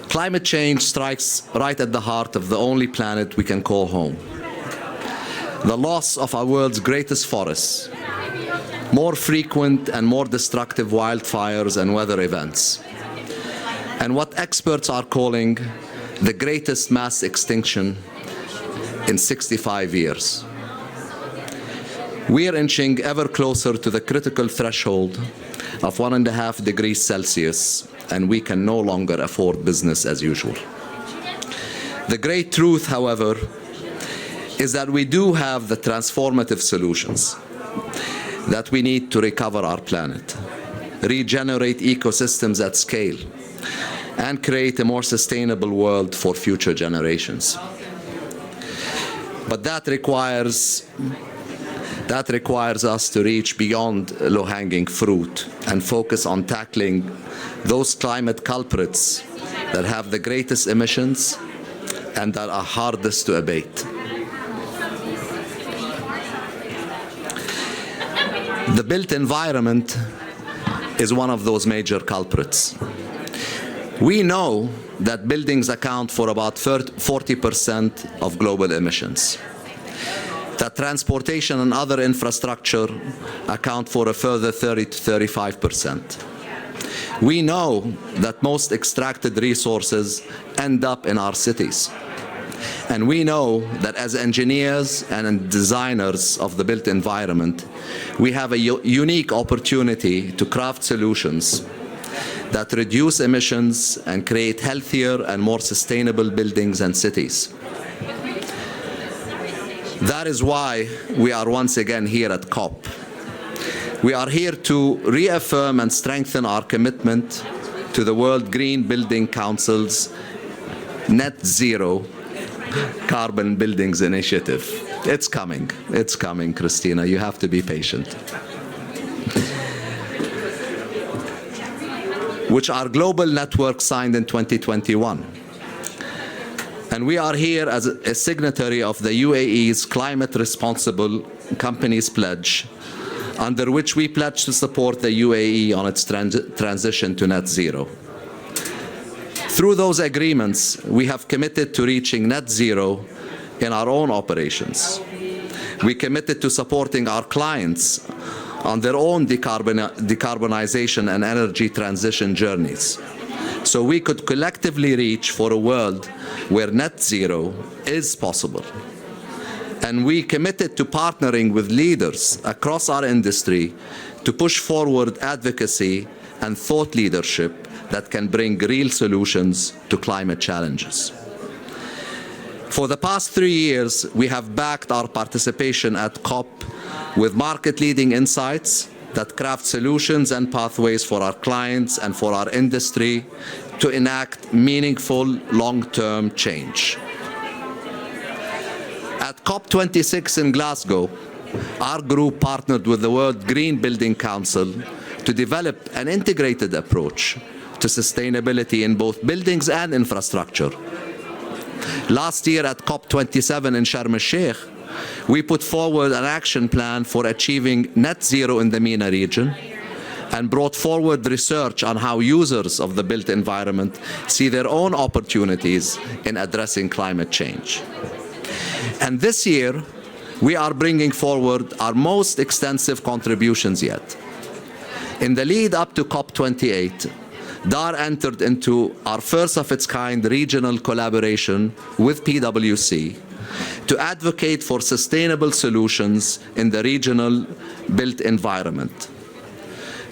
E: Climate change strikes right at the heart of the only planet we can call home. The loss of our world's greatest forests, more frequent and more destructive wildfires and weather events, and what experts are calling the greatest mass extinction in 65 years. We are inching ever closer to the critical threshold of 1.5 degrees Celsius, and we can no longer afford business as usual. The great truth, however, is that we do have the transformative solutions that we need to recover our planet, regenerate ecosystems at scale, and create a more sustainable world for future generations. But that requires us to reach beyond low-hanging fruit and focus on tackling those climate culprits that have the greatest emissions and that are hardest to abate. The built environment is one of those major culprits. We know that buildings account for about 40% of global emissions, that transportation and other infrastructure account for a further 30 to 35%. We know that most extracted resources end up in our cities. And we know that as engineers and designers of the built environment, we have a unique opportunity to craft solutions that reduce emissions and create healthier and more sustainable buildings and cities. That is why we are once again here at COP. We are here to reaffirm and strengthen our commitment to the World Green Building Council's Net Zero Carbon Buildings Initiative. It's coming, Christina. You have to be patient. Which our global network signed in 2021. And we are here as a signatory of the UAE's Climate Responsible Companies Pledge, under which we pledge to support the UAE on its transition to net zero. Through those agreements, we have committed to reaching net zero in our own operations. We committed to supporting our clients on their own decarbonization and energy transition journeys, so we could collectively reach for a world where net zero is possible. And we committed to partnering with leaders across our industry to push forward advocacy and thought leadership that can bring real solutions to climate challenges. For the past 3 years, we have backed our participation at COP with market-leading insights that craft solutions and pathways for our clients and for our industry to enact meaningful long-term change. At COP26 in Glasgow, our group partnered with the World Green Building Council to develop an integrated approach to sustainability in both buildings and infrastructure. Last year at COP27 in Sharm el-Sheikh, we put forward an action plan for achieving net zero in the MENA region and brought forward research on how users of the built environment see their own opportunities in addressing climate change. And this year, we are bringing forward our most extensive contributions yet. In the lead up to COP28, DAR entered into our first of its kind regional collaboration with PwC to advocate for sustainable solutions in the regional built environment.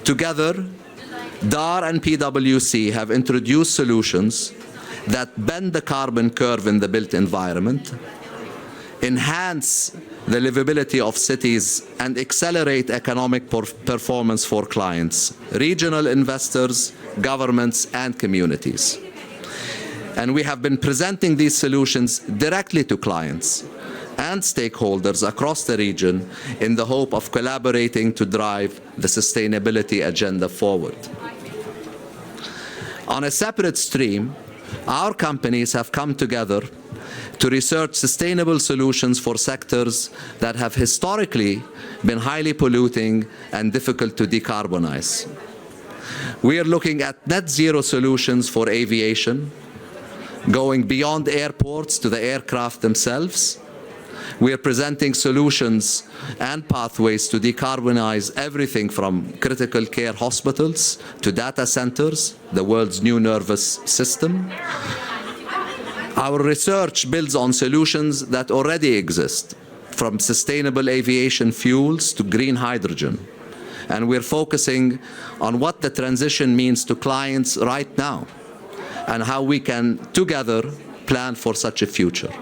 E: Together, DAR and PwC have introduced solutions that bend the carbon curve in the built environment, enhance the livability of cities, and accelerate economic performance for clients, regional investors, governments, and communities. And we have been presenting these solutions directly to clients and stakeholders across the region in the hope of collaborating to drive the sustainability agenda forward. On a separate stream, our companies have come together to research sustainable solutions for sectors that have historically been highly polluting and difficult to decarbonize. We are looking at net zero solutions for aviation, going beyond airports to the aircraft themselves. We are presenting solutions and pathways to decarbonize everything from critical care hospitals to data centers, the world's new nervous system. Our research builds on solutions that already exist, from sustainable aviation fuels to green hydrogen. And we're focusing on what the transition means to clients right now and how we can together plan for such a future.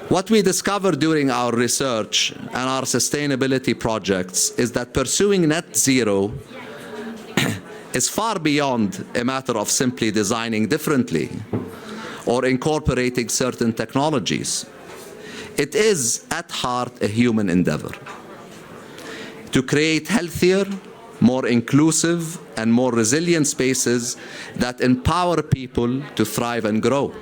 E: What we discovered during our research and our sustainability projects is that pursuing net zero is far beyond a matter of simply designing differently or incorporating certain technologies. It is, at heart, a human endeavor to create healthier, more inclusive, and more resilient spaces that empower people to thrive and grow.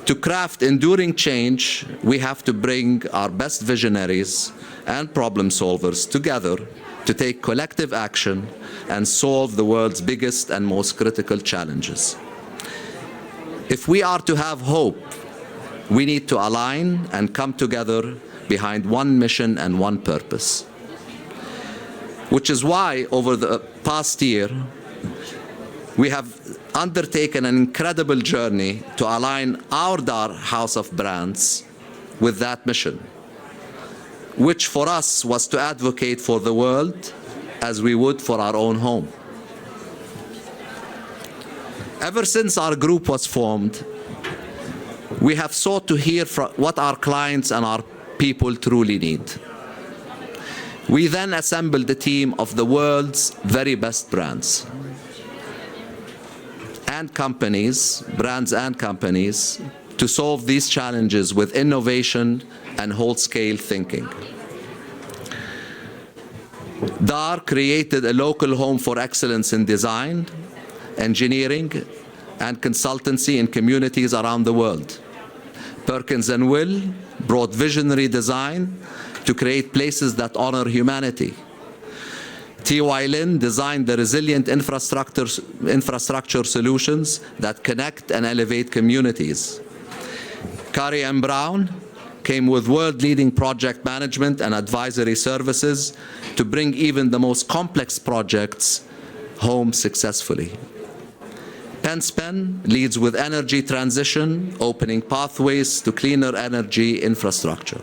E: To craft enduring change, we have to bring our best visionaries and problem solvers together to take collective action and solve the world's biggest and most critical challenges. If we are to have hope, we need to align and come together behind one mission and one purpose. Which is why, over the past year, we have undertaken an incredible journey to align our DAR house of brands with that mission, which for us was to advocate for the world as we would for our own home. Ever since our group was formed, we have sought to hear what our clients and our people truly need. We then assembled a team of the world's very best brands and companies, to solve these challenges with innovation and whole-scale thinking. DAR created a local home for excellence in design, engineering, and consultancy in communities around the world. Perkins & Will brought visionary design to create places that honor humanity. T.Y. Lin designed the resilient infrastructure solutions that connect and elevate communities. Curry & Brown came with world-leading project management and advisory services to bring even the most complex projects home successfully. Penn leads with energy transition, opening pathways to cleaner energy infrastructure.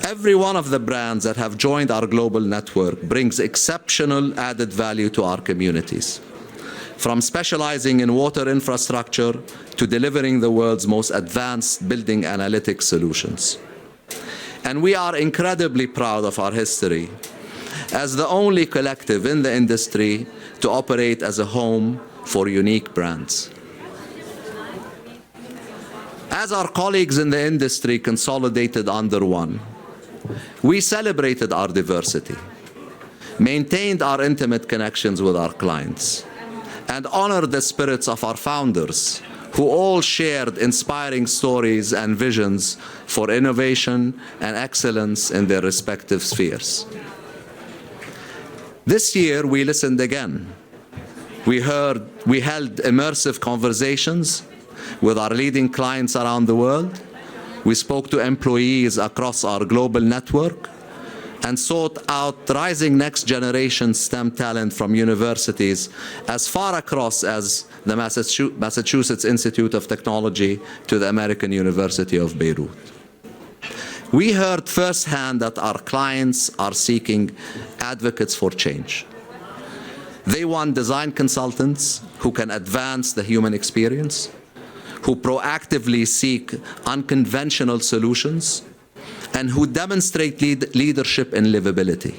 E: Every one of the brands that have joined our global network brings exceptional added value to our communities, from specializing in water infrastructure to delivering the world's most advanced building analytics solutions. And we are incredibly proud of our history as the only collective in the industry to operate as a home for unique brands. As our colleagues in the industry consolidated under one, we celebrated our diversity, maintained our intimate connections with our clients, and honored the spirits of our founders, who all shared inspiring stories and visions for innovation and excellence in their respective spheres. This year, we listened again. We held immersive conversations with our leading clients around the world. We spoke to employees across our global network and sought out rising next-generation STEM talent from universities as far across as the Massachusetts Institute of Technology to the American University of Beirut. We heard firsthand that our clients are seeking advocates for change. They want design consultants who can advance the human experience, who proactively seek unconventional solutions, and who demonstrate leadership and livability.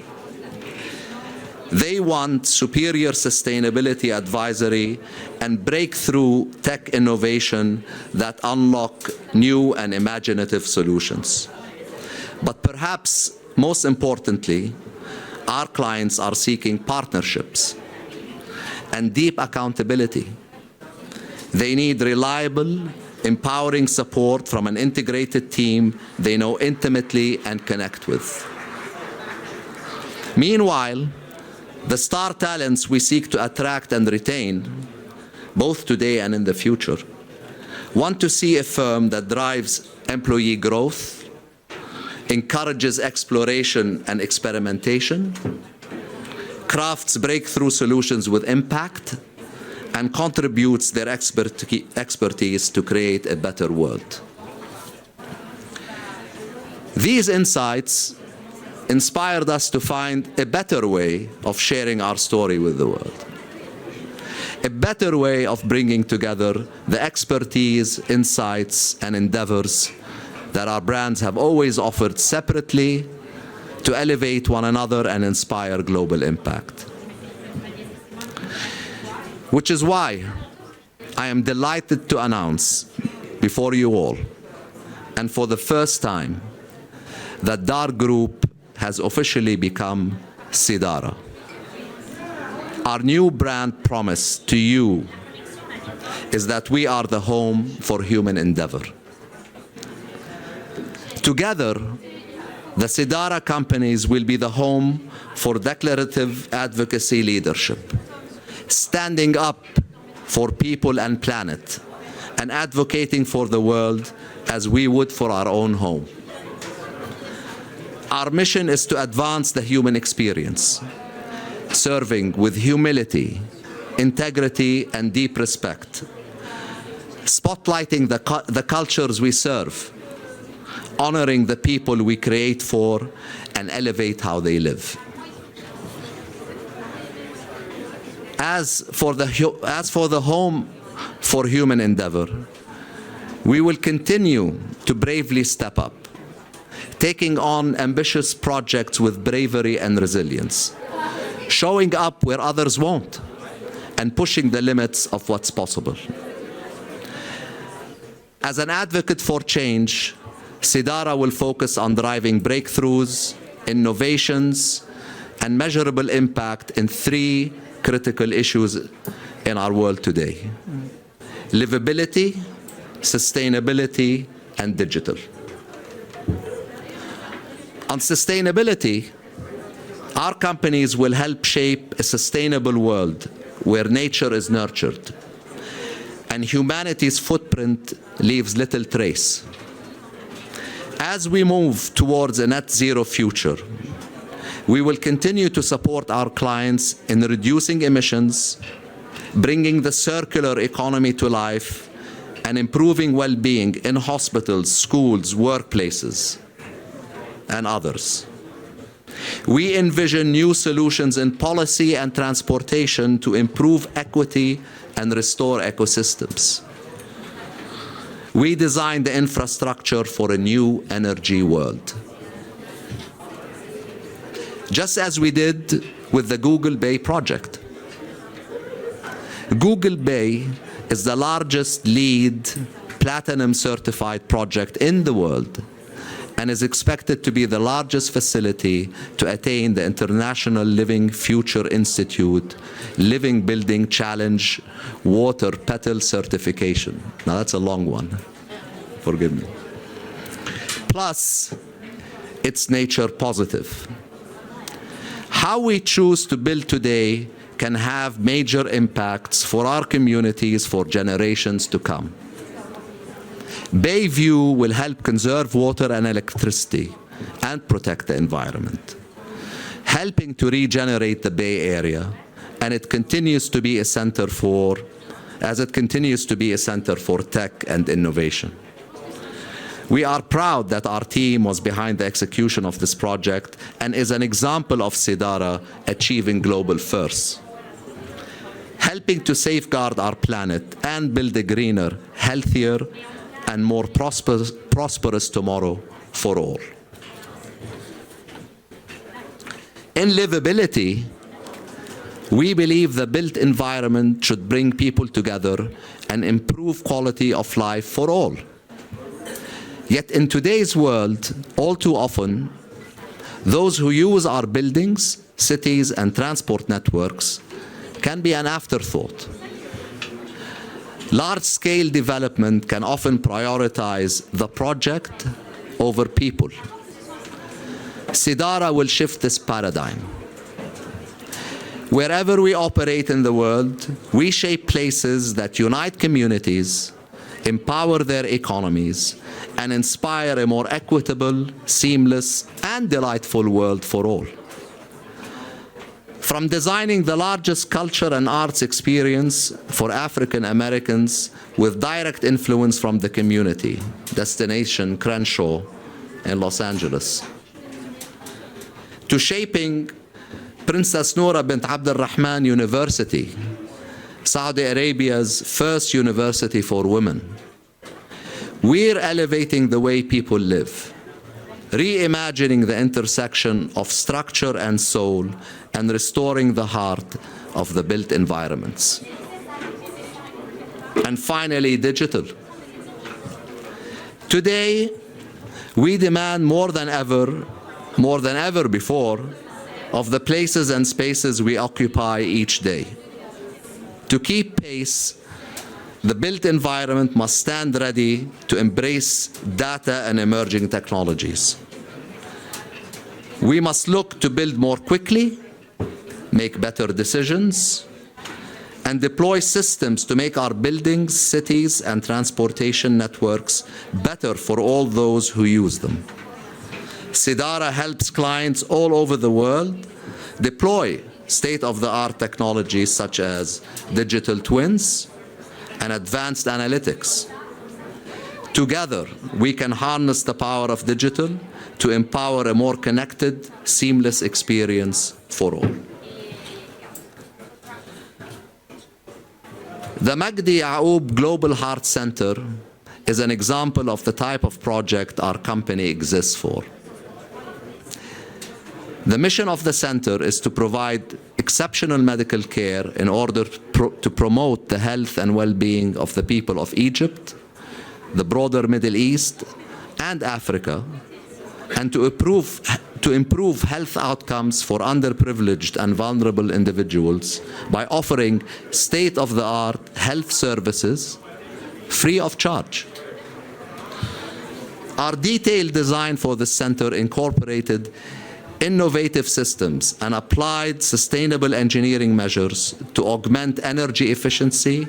E: They want superior sustainability advisory and breakthrough tech innovation that unlock new and imaginative solutions. But perhaps most importantly, our clients are seeking partnerships and deep accountability. They need reliable, empowering support from an integrated team they know intimately and connect with. Meanwhile, the star talents we seek to attract and retain, both today and in the future, want to see a firm that drives employee growth, encourages exploration and experimentation, crafts breakthrough solutions with impact, and contributes their expertise to create a better world. These insights inspired us to find a better way of sharing our story with the world, a better way of bringing together the expertise, insights, and endeavors that our brands have always offered separately to elevate one another and inspire global impact. Which is why I am delighted to announce before you all, and for the first time, that DAR Group has officially become Sidara. Our new brand promise to you is that we are the home for human endeavor. Together, the Sidara companies will be the home for declarative advocacy leadership, standing up for people and planet, and advocating for the world as we would for our own home. Our mission is to advance the human experience, serving with humility, integrity, and deep respect, spotlighting the cultures we serve, honoring the people we create for, and elevate how they live. As for the home for human endeavor, we will continue to bravely step up, taking on ambitious projects with bravery and resilience, showing up where others won't, and pushing the limits of what's possible. As an advocate for change, Sidara will focus on driving breakthroughs, innovations, and measurable impact in 3 critical issues in our world today: livability, sustainability, and digital. On sustainability, our companies will help shape a sustainable world where nature is nurtured and humanity's footprint leaves little trace. As we move towards a net zero future, we will continue to support our clients in reducing emissions, bringing the circular economy to life, and improving well-being in hospitals, schools, workplaces, and others. We envision new solutions in policy and transportation to improve equity and restore ecosystems. We design the infrastructure for a new energy world. Just as we did with the Google Bay project. Google Bay is the largest LEED Platinum certified project in the world and is expected to be the largest facility to attain the International Living Future Institute Living Building Challenge Water Petal certification. Now that's a long one, forgive me. Plus, it's nature positive. How we choose to build today can have major impacts for our communities for generations to come. Bayview will help conserve water and electricity and protect the environment, helping to regenerate the Bay Area, and it continues to be a center for, tech and innovation. We are proud that our team was behind the execution of this project and is an example of Sidara achieving global firsts, helping to safeguard our planet and build a greener, healthier, and more prosperous tomorrow for all. In livability, we believe the built environment should bring people together and improve quality of life for all. Yet in today's world, all too often, those who use our buildings, cities, and transport networks can be an afterthought. Large-scale development can often prioritize the project over people. Sidara will shift this paradigm. Wherever we operate in the world, we shape places that unite communities, empower their economies, and inspire a more equitable, seamless, and delightful world for all. From designing the largest culture and arts experience for African Americans with direct influence from the community, Destination Crenshaw in Los Angeles, to shaping Princess Noura bint Abd al-Rahman University, Saudi Arabia's first university for women. We're elevating the way people live, reimagining the intersection of structure and soul, and restoring the heart of the built environments. And finally, digital. Today, we demand more than ever before, of the places and spaces we occupy each day. To keep pace, the built environment must stand ready to embrace data and emerging technologies. We must look to build more quickly, make better decisions, and deploy systems to make our buildings, cities, and transportation networks better for all those who use them. Sidara helps clients all over the world deploy state-of-the-art technologies such as digital twins and advanced analytics. Together, we can harness the power of digital to empower a more connected, seamless experience for all. The Magdi Yaoub Global Heart Center is an example of the type of project our company exists for. The mission of the center is to provide exceptional medical care in order to promote the health and well-being of the people of Egypt, the broader Middle East, and Africa, and to improve health outcomes for underprivileged and vulnerable individuals by offering state-of-the-art health services free of charge. Our detailed design for the center incorporated innovative systems and applied sustainable engineering measures to augment energy efficiency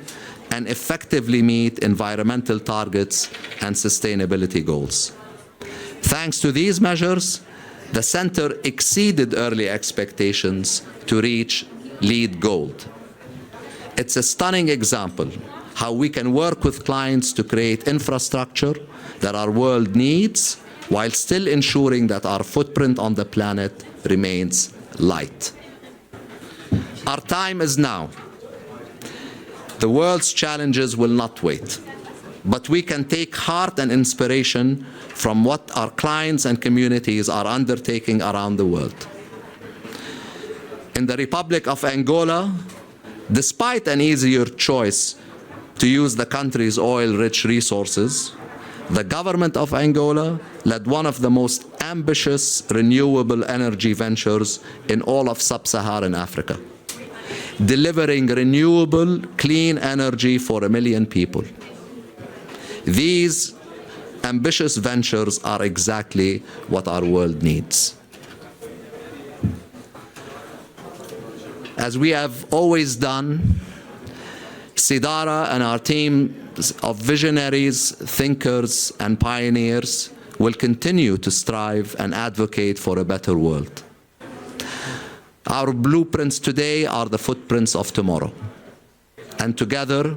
E: and effectively meet environmental targets and sustainability goals. Thanks to these measures, the center exceeded early expectations to reach LEED Gold. It's a stunning example how we can work with clients to create infrastructure that our world needs while still ensuring that our footprint on the planet remains light. Our time is now. The world's challenges will not wait, but we can take heart and inspiration from what our clients and communities are undertaking around the world. In the Republic of Angola, despite an easier choice to use the country's oil-rich resources, the government of Angola led one of the most ambitious renewable energy ventures in all of sub-Saharan Africa, delivering renewable, clean energy for 1 million people. These ambitious ventures are exactly what our world needs. As we have always done, Sidara and our team of visionaries, thinkers, and pioneers will continue to strive and advocate for a better world. Our blueprints today are the footprints of tomorrow. And together,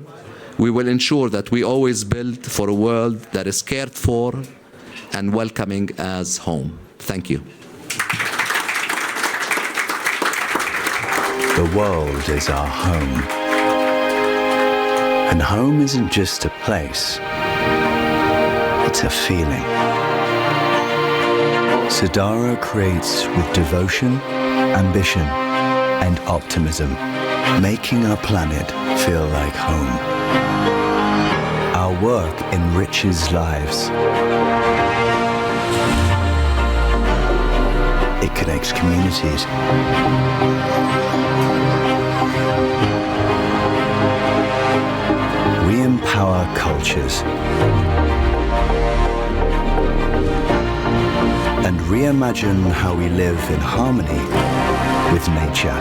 E: we will ensure that we always build for a world that is cared for and welcoming as home. Thank you.
F: The world is our home. And home isn't just a place, it's a feeling. Sidara creates with devotion, ambition, and optimism, making our planet feel like home. Our work enriches lives. It connects communities. We empower cultures and reimagine how we live in harmony with nature.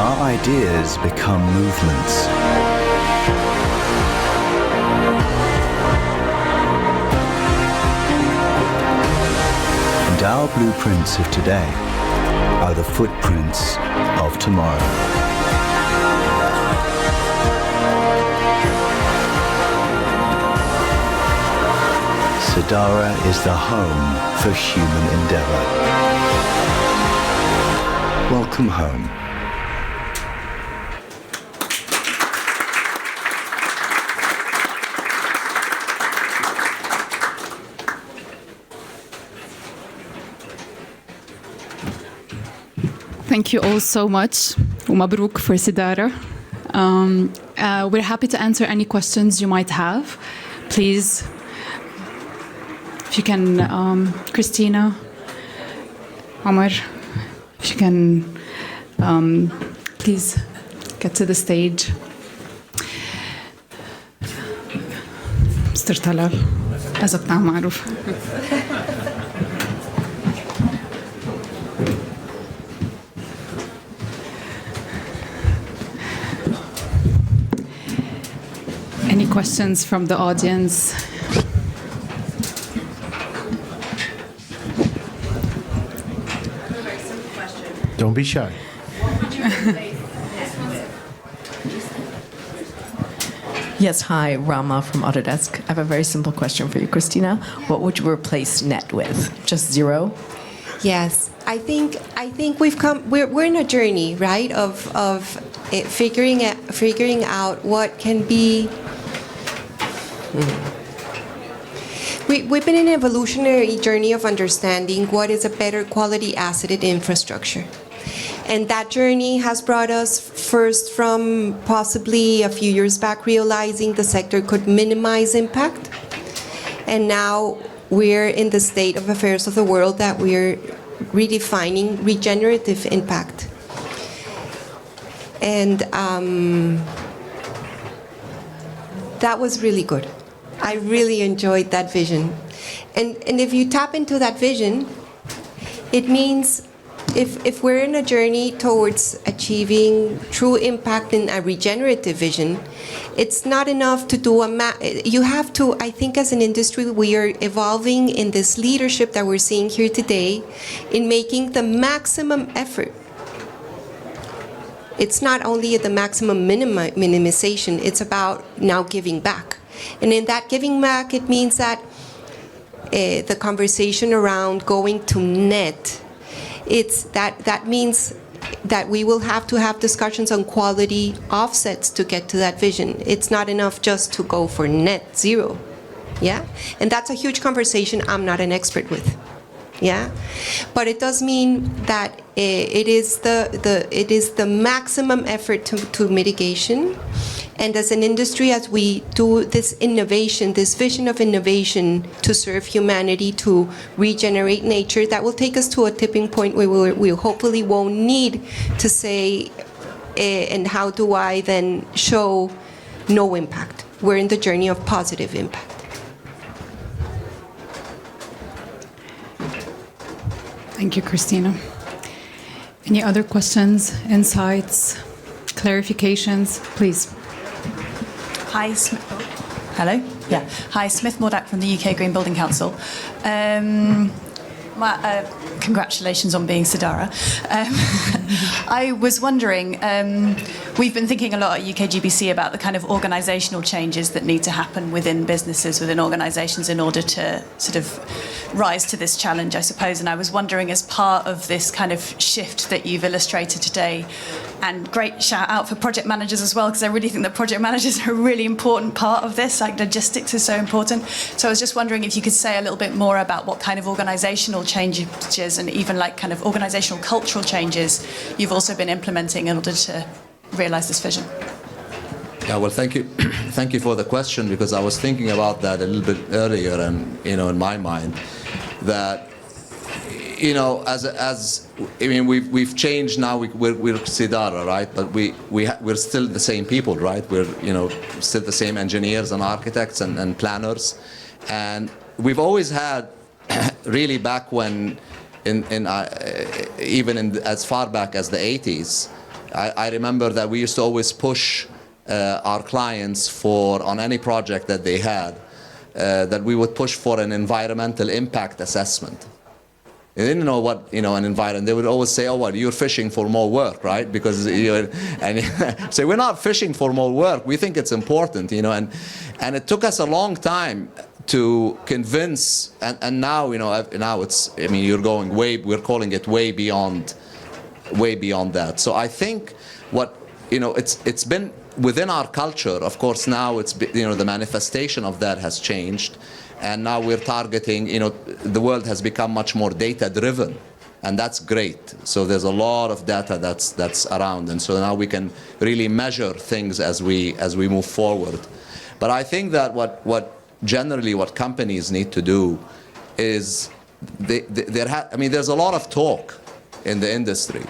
F: Our ideas become movements. And our blueprints of today are the footprints of tomorrow. Sidara is the home for human endeavor. Welcome home.
A: Thank you all so much. ومبروك for Sidara. We're happy to answer any questions you might have. Please, if you can, Christina, Omar, if you can, please get to the stage. Mr. Talal, as of now, معروف. Any questions from the audience?
C: Don't be shy.
G: Yes, hi, Rama from Autodesk. I have a very simple question for you, Christina. What would you replace net with? Just zero?
B: Yes, I think we've come. We're in a journey, right? Of figuring out what can be We've been in an evolutionary journey of understanding what is a better quality asset in infrastructure. And that journey has brought us first from possibly a few years back realizing the sector could minimize impact. And now we're in the state of affairs of the world that we're redefining regenerative impact. And that was really good. I really enjoyed that vision. And if you tap into that vision, it means if we're in a journey towards achieving true impact in a regenerative vision, it's not enough to do you have to, I think as an industry, we are evolving in this leadership that we're seeing here today in making the maximum effort. It's not only the maximum minimization, it's about now giving back. And in that giving back, it means that the conversation around going to net, that means that we will have to have discussions on quality offsets to get to that vision. It's not enough just to go for net zero, yeah? And that's a huge conversation I'm not an expert with, yeah? But it does mean that it is the maximum effort to mitigation. And as an industry, as we do this innovation, this vision of innovation to serve humanity, to regenerate nature, that will take us to a tipping point where we hopefully won't need to say, and how do I then show no impact? We're in the journey of positive impact.
A: Thank you, Christina. Any other questions, insights, clarifications? Please.
H: Hi, hello. Yeah. Hi, Smith Mordack from the UK Green Building Council. Congratulations on being Sidara. I was wondering, we've been thinking a lot at UK GBC about the kind of organisational changes that need to happen within businesses, within organisations, in order to sort of rise to this challenge, I suppose. And I was wondering, as part of this kind of shift that you've illustrated today, and great shout out for project managers as well, because I really think that project managers are a really important part of this, like logistics is so important. So I was just wondering if you could say a little bit more about what kind of organisational changes and even like kind of organisational cultural changes you've also been implementing in order to realise this vision.
E: Yeah, well, thank you. Thank you for the question, because I was thinking about that a little bit earlier, and in my mind, that we've changed now. We're Sidara, right? But we're still the same people, right? We're still the same engineers and architects and planners, and we've always had really back when as far back as the 80s, I remember that we used to always push our clients on any project that they had, that we would push for an environmental impact assessment. They didn't know what an environment. They would always say, "Oh, well, you're fishing for more work, right?" Because so we're not fishing for more work. We think it's important, and it took us a long time to convince. And now, now it's. You're going way. We're calling it way beyond that. So I think it's been within our culture. Of course, now it's the manifestation of that has changed. And now we're targeting, the world has become much more data-driven, and that's great. So there's a lot of data that's around, and so now we can really measure things as we move forward. But I think that what generally companies need to do is there's a lot of talk in the industry,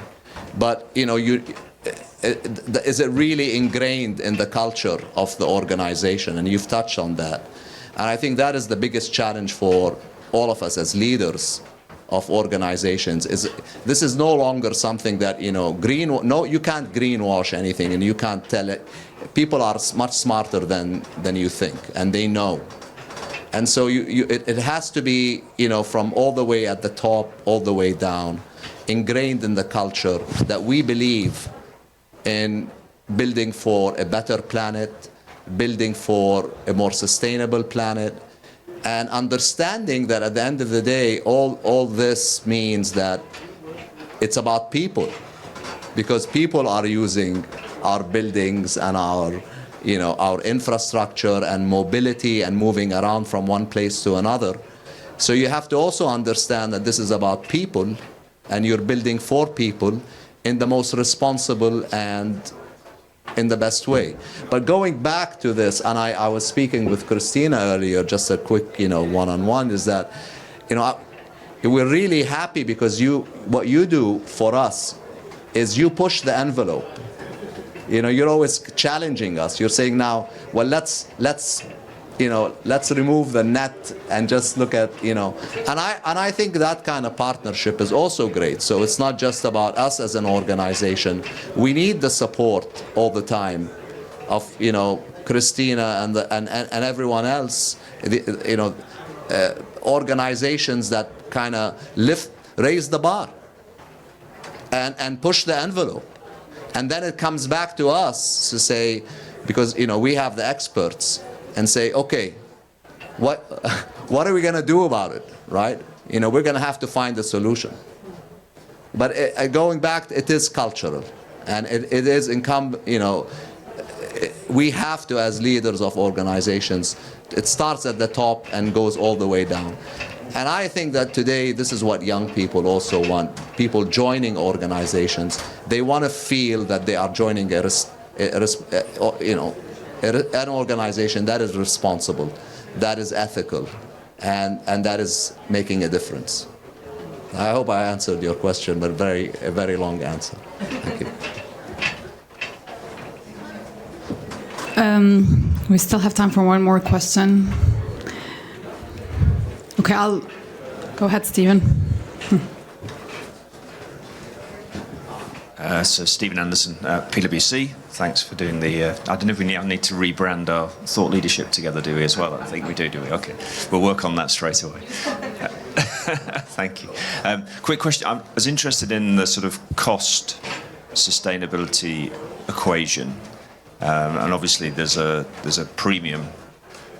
E: but is it really ingrained in the culture of the organization? And you've touched on that. And I think that is the biggest challenge for all of us as leaders of organizations. This is no longer something that you can't greenwash anything, and you can't tell it. People are much smarter than you think, and they know. And so it has to be from all the way at the top, all the way down, ingrained in the culture that we believe in building for a better planet, building for a more sustainable planet, and understanding that at the end of the day, all this means that it's about people, because people are using our buildings and our our infrastructure and mobility and moving around from one place to another. So you have to also understand that this is about people, and you're building for people in the most responsible and in the best way. But going back to this, and I was speaking with Christina earlier, just a quick, one-on-one, is that, we're really happy because what you do for us is you push the envelope. You're always challenging us. You're saying now, well, let's remove the net and just look at, and I think that kind of partnership is also great. So it's not just about us as an organization. We need the support all the time of, Christina and everyone else, organizations that kind of raise the bar and push the envelope. And then it comes back to us to say, because, we have the experts, and say, okay, what are we going to do about it, right? We're going to have to find a solution. But going back, it is cultural, and it is incumbent, we have to, as leaders of organizations, it starts at the top and goes all the way down. And I think that today, this is what young people also want. People joining organizations, they want to feel that they are joining an organization that is responsible, that is ethical, and that is making a difference. I hope I answered your question, but a very long answer. Thank you.
A: We still have time for one more question. Okay, I'll go ahead, Stephen.
I: So Stephen Anderson, PwC. Thanks for doing the. I don't know if we need to rebrand our thought leadership together, do we, as well? I think we do we? Okay, we'll work on that straight away. Thank you. Quick question. I was interested in the sort of cost sustainability equation, and obviously there's a premium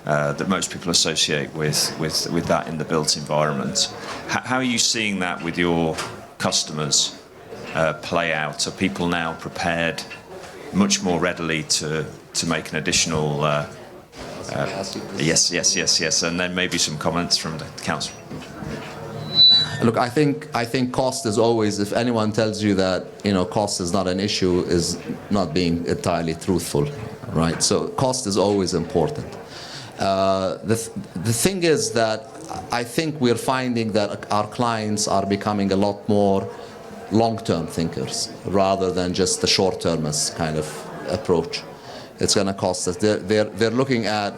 I: that most people associate with that in the built environment. How are you seeing that with your customers play out? Are people now prepared much more readily to make an additional yes, and then maybe some comments from the council?
E: Look, I think cost is always, if anyone tells you that cost is not an issue, is not being entirely truthful, right? So cost is always important. The thing is that I think we're finding that our clients are becoming a lot more long-term thinkers rather than just the short-termist kind of approach. It's going to cost us. They're looking at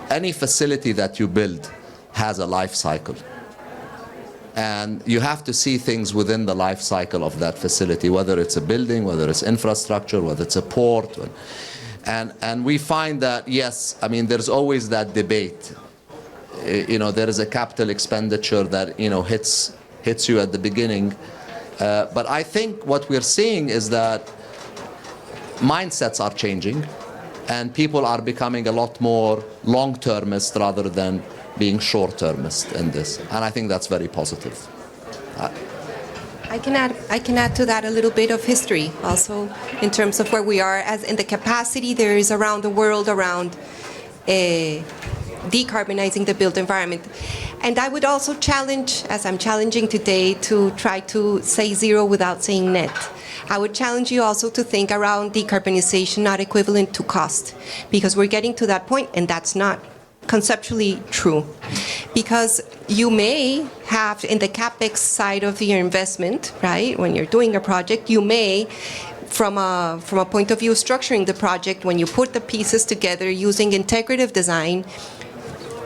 E: any facility that you build has a life cycle. And you have to see things within the life cycle of that facility, whether it's a building, whether it's infrastructure, whether it's a port. And we find that, yes, I mean, there's always that debate. There is a capital expenditure that, hits you at the beginning. But I think what we're seeing is that mindsets are changing, and people are becoming a lot more long-termist rather than being short-termist in this. And I think that's very positive.
B: I can add to that a little bit of history also in terms of where we are as in the capacity there is around the world around decarbonizing the built environment. And I would also challenge, as I'm challenging today, to try to say zero without saying net. I would challenge you also to think around decarbonization not equivalent to cost, because we're getting to that point and that's not conceptually true. Because you may have in the CapEx side of your investment, right, when you're doing a project, you may from a point of view of structuring the project, when you put the pieces together using integrative design,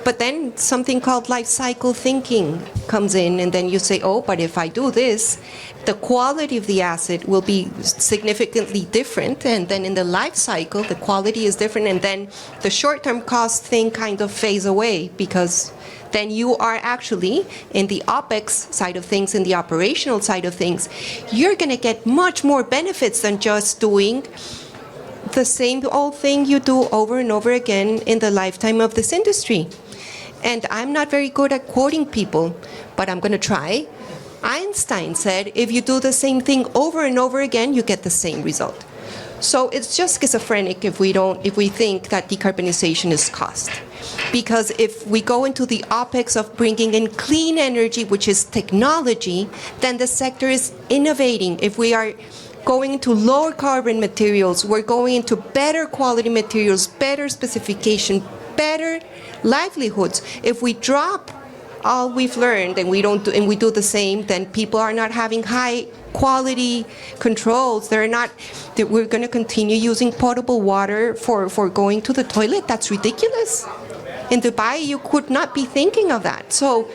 B: but then something called life cycle thinking comes in, and then you say, oh, but if I do this, the quality of the asset will be significantly different, and then in the life cycle, the quality is different, and then the short-term cost thing kind of fades away, because then you are actually, in the OpEx side of things, in the operational side of things, you're going to get much more benefits than just doing the same old thing you do over and over again in the lifetime of this industry. And I'm not very good at quoting people, but I'm going to try. Einstein said, if you do the same thing over and over again, you get the same result. So it's just schizophrenic if we think that decarbonization is cost. Because if we go into the OpEx of bringing in clean energy, which is technology, then the sector is innovating. If we are going into lower carbon materials, we're going into better quality materials, better specification, better livelihoods. If we drop all we've learned and we do the same, then people are not having high quality controls. We're going to continue using potable water for going to the toilet. That's ridiculous. In Dubai, you could not be thinking of that. So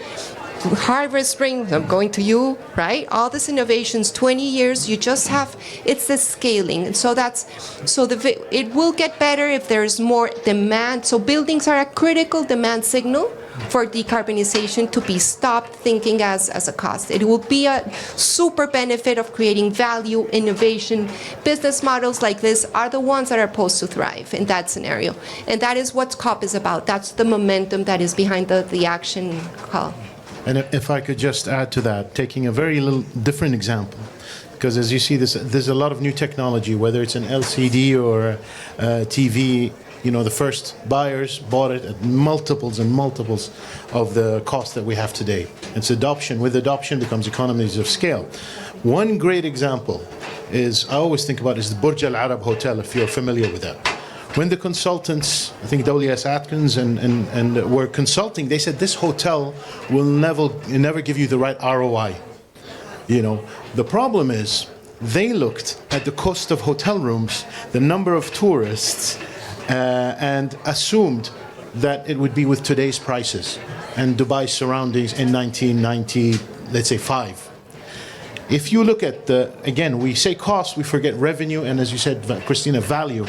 B: Harvest Spring, I'm going to you, right? All these innovations, 20 years, you just have, it's the scaling. And so it will get better if there's more demand. So buildings are a critical demand signal for decarbonization to be stopped thinking as a cost. It will be a super benefit of creating value, innovation. Business models like this are the ones that are supposed to thrive in that scenario. And that is what COP is about. That's the momentum that is behind the action call.
C: And if I could just add to that, taking a very little different example, because as you see, there's a lot of new technology, whether it's an LCD or a TV. You know, the first buyers bought it at multiples and multiples of the cost that we have today. It's adoption. With adoption becomes economies of scale. One great example is, I always think about, is the Burj Al Arab Hotel, if you're familiar with that. When the consultants, I think W.S. Atkins and were consulting, they said this hotel will never give you the right ROI. You know, the problem is they looked at the cost of hotel rooms, the number of tourists, and assumed that it would be with today's prices and Dubai's surroundings in 1990, let's say 5. If you look at again, we say cost, we forget revenue, and as you said, Christina, value.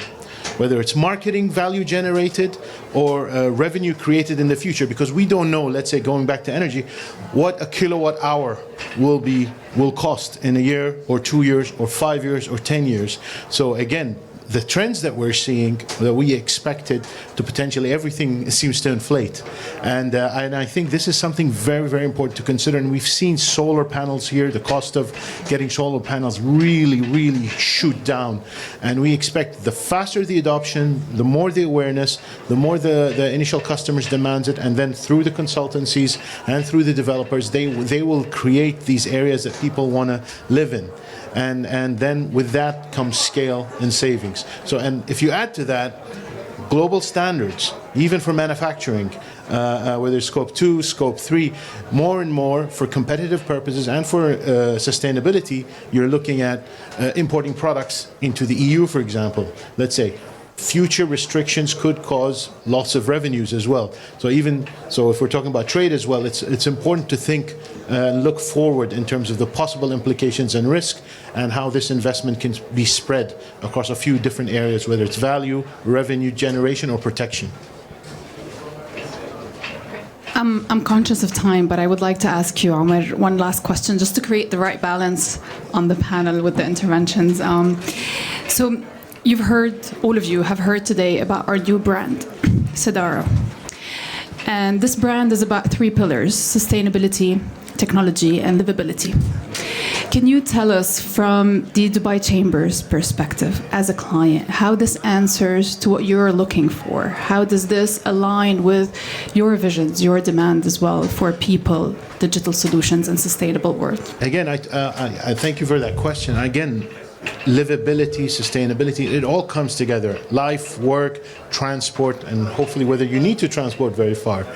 C: Whether it's marketing value generated or revenue created in the future, because we don't know, let's say going back to energy, what a kilowatt hour will cost in a year or 2 years or 5 years or 10 years. So again, the trends that we're seeing, that we expected to potentially, everything seems to inflate. And I think this is something very, very important to consider. And we've seen solar panels here, the cost of getting solar panels really, really shoot down. And we expect the faster the adoption, the more the awareness, the more the initial customers demands it, and then through the consultancies and through the developers, they will create these areas that people want to live in. And then with that comes scale and savings. So, and if you add to that global standards, even for manufacturing, whether it's Scope 2, Scope 3, more and more for competitive purposes and for sustainability, you're looking at importing products into the EU, for example. Let's say future restrictions could cause loss of revenues as well. So if we're talking about trade as well, it's important to think and look forward in terms of the possible implications and risk, and how this investment can be spread across a few different areas, whether it's value, revenue generation, or protection.
A: I'm conscious of time, but I would like to ask you, Omar, one last question, just to create the right balance on the panel with the interventions. So you've heard, all of you have heard today about our new brand, Sidara. And this brand is about 3 pillars: sustainability, technology, and livability. Can you tell us from the Dubai Chamber's perspective as a client, how this answers to what you're looking for? How does this align with your visions, your demand as well for people, digital solutions, and sustainable world?
C: Again, I thank you for that question. Again, livability, sustainability, it all comes together. Life, work, transport, and hopefully whether you need to transport very far.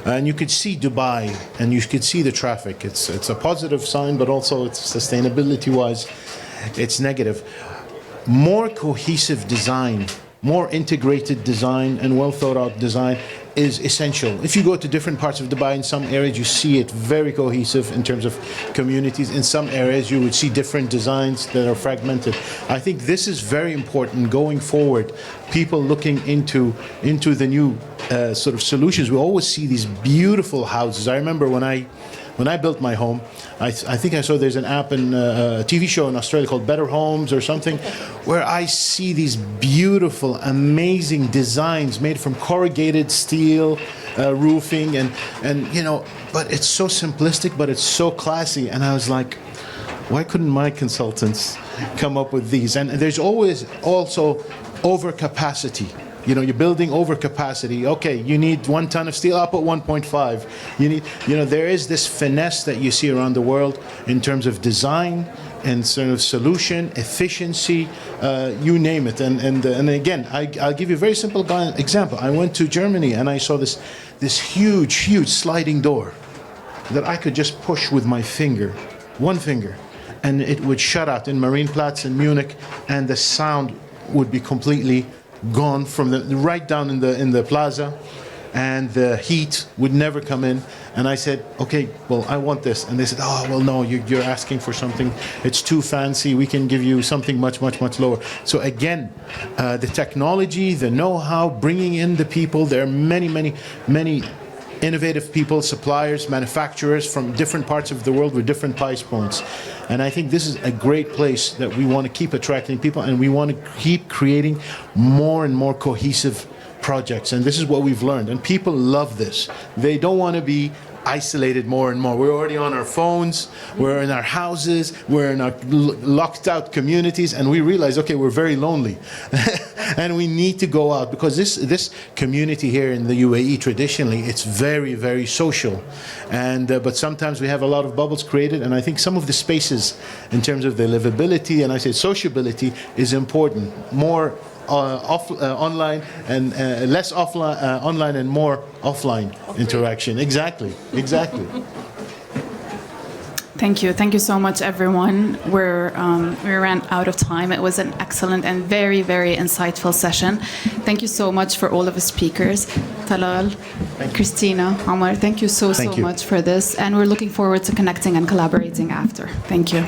C: And you could see Dubai, and you could see the traffic. It's a positive sign, but also it's sustainability-wise, it's negative. More cohesive design, more integrated design, and well-thought-out design is essential. If you go to different parts of Dubai, in some areas you see it very cohesive in terms of communities. In some areas you would see different designs that are fragmented. I think this is very important going forward. People looking into the new sort of solutions. We always see these beautiful houses. I remember when I built my home, I think I saw there's an app and a TV show in Australia called Better Homes or something, where I see these beautiful, amazing designs made from corrugated steel, roofing, and you know, but it's so simplistic, but it's so classy. And I was like, why couldn't my consultants come up with these? And there's always also overcapacity. You know, you're building overcapacity. Okay, you need 1 ton of steel, I'll put 1.5. You need, you know, there is this finesse that you see around the world in terms of design and sort of solution, efficiency, you name it. And again, I'll give you a very simple example. I went to Germany and I saw this huge sliding door that I could just push with my finger, one finger, and it would shut out in Marienplatz in Munich, and the sound would be completely gone from right down in the plaza, and the heat would never come in. And I said, okay, well, I want this. And they said, oh, well, no, you're asking for something. It's too fancy. We can give you something much lower. So again, the technology, the know-how, bringing in the people. There are many innovative people, suppliers, manufacturers from different parts of the world with different price points. And I think this is a great place that we want to keep attracting people, and we want to keep creating more and more cohesive projects. And this is what we've learned. And people love this. They don't want to be isolated more and more. We're already on our phones, we're in our houses, we're in our locked out communities, and we realize, okay, we're very lonely. And we need to go out, because this community here in the UAE, traditionally, it's very social. And but sometimes we have a lot of bubbles created, and I think some of the spaces in terms of the livability, and I say sociability, is important. More online and less offline, online and more offline interaction. Exactly.
A: Thank you so much, everyone. We ran out of time. It was an excellent and very insightful session. Thank you so much for all of the speakers. Talal, Christina, Omar, thank you so much for this, and we're looking forward to connecting and collaborating after. Thank you.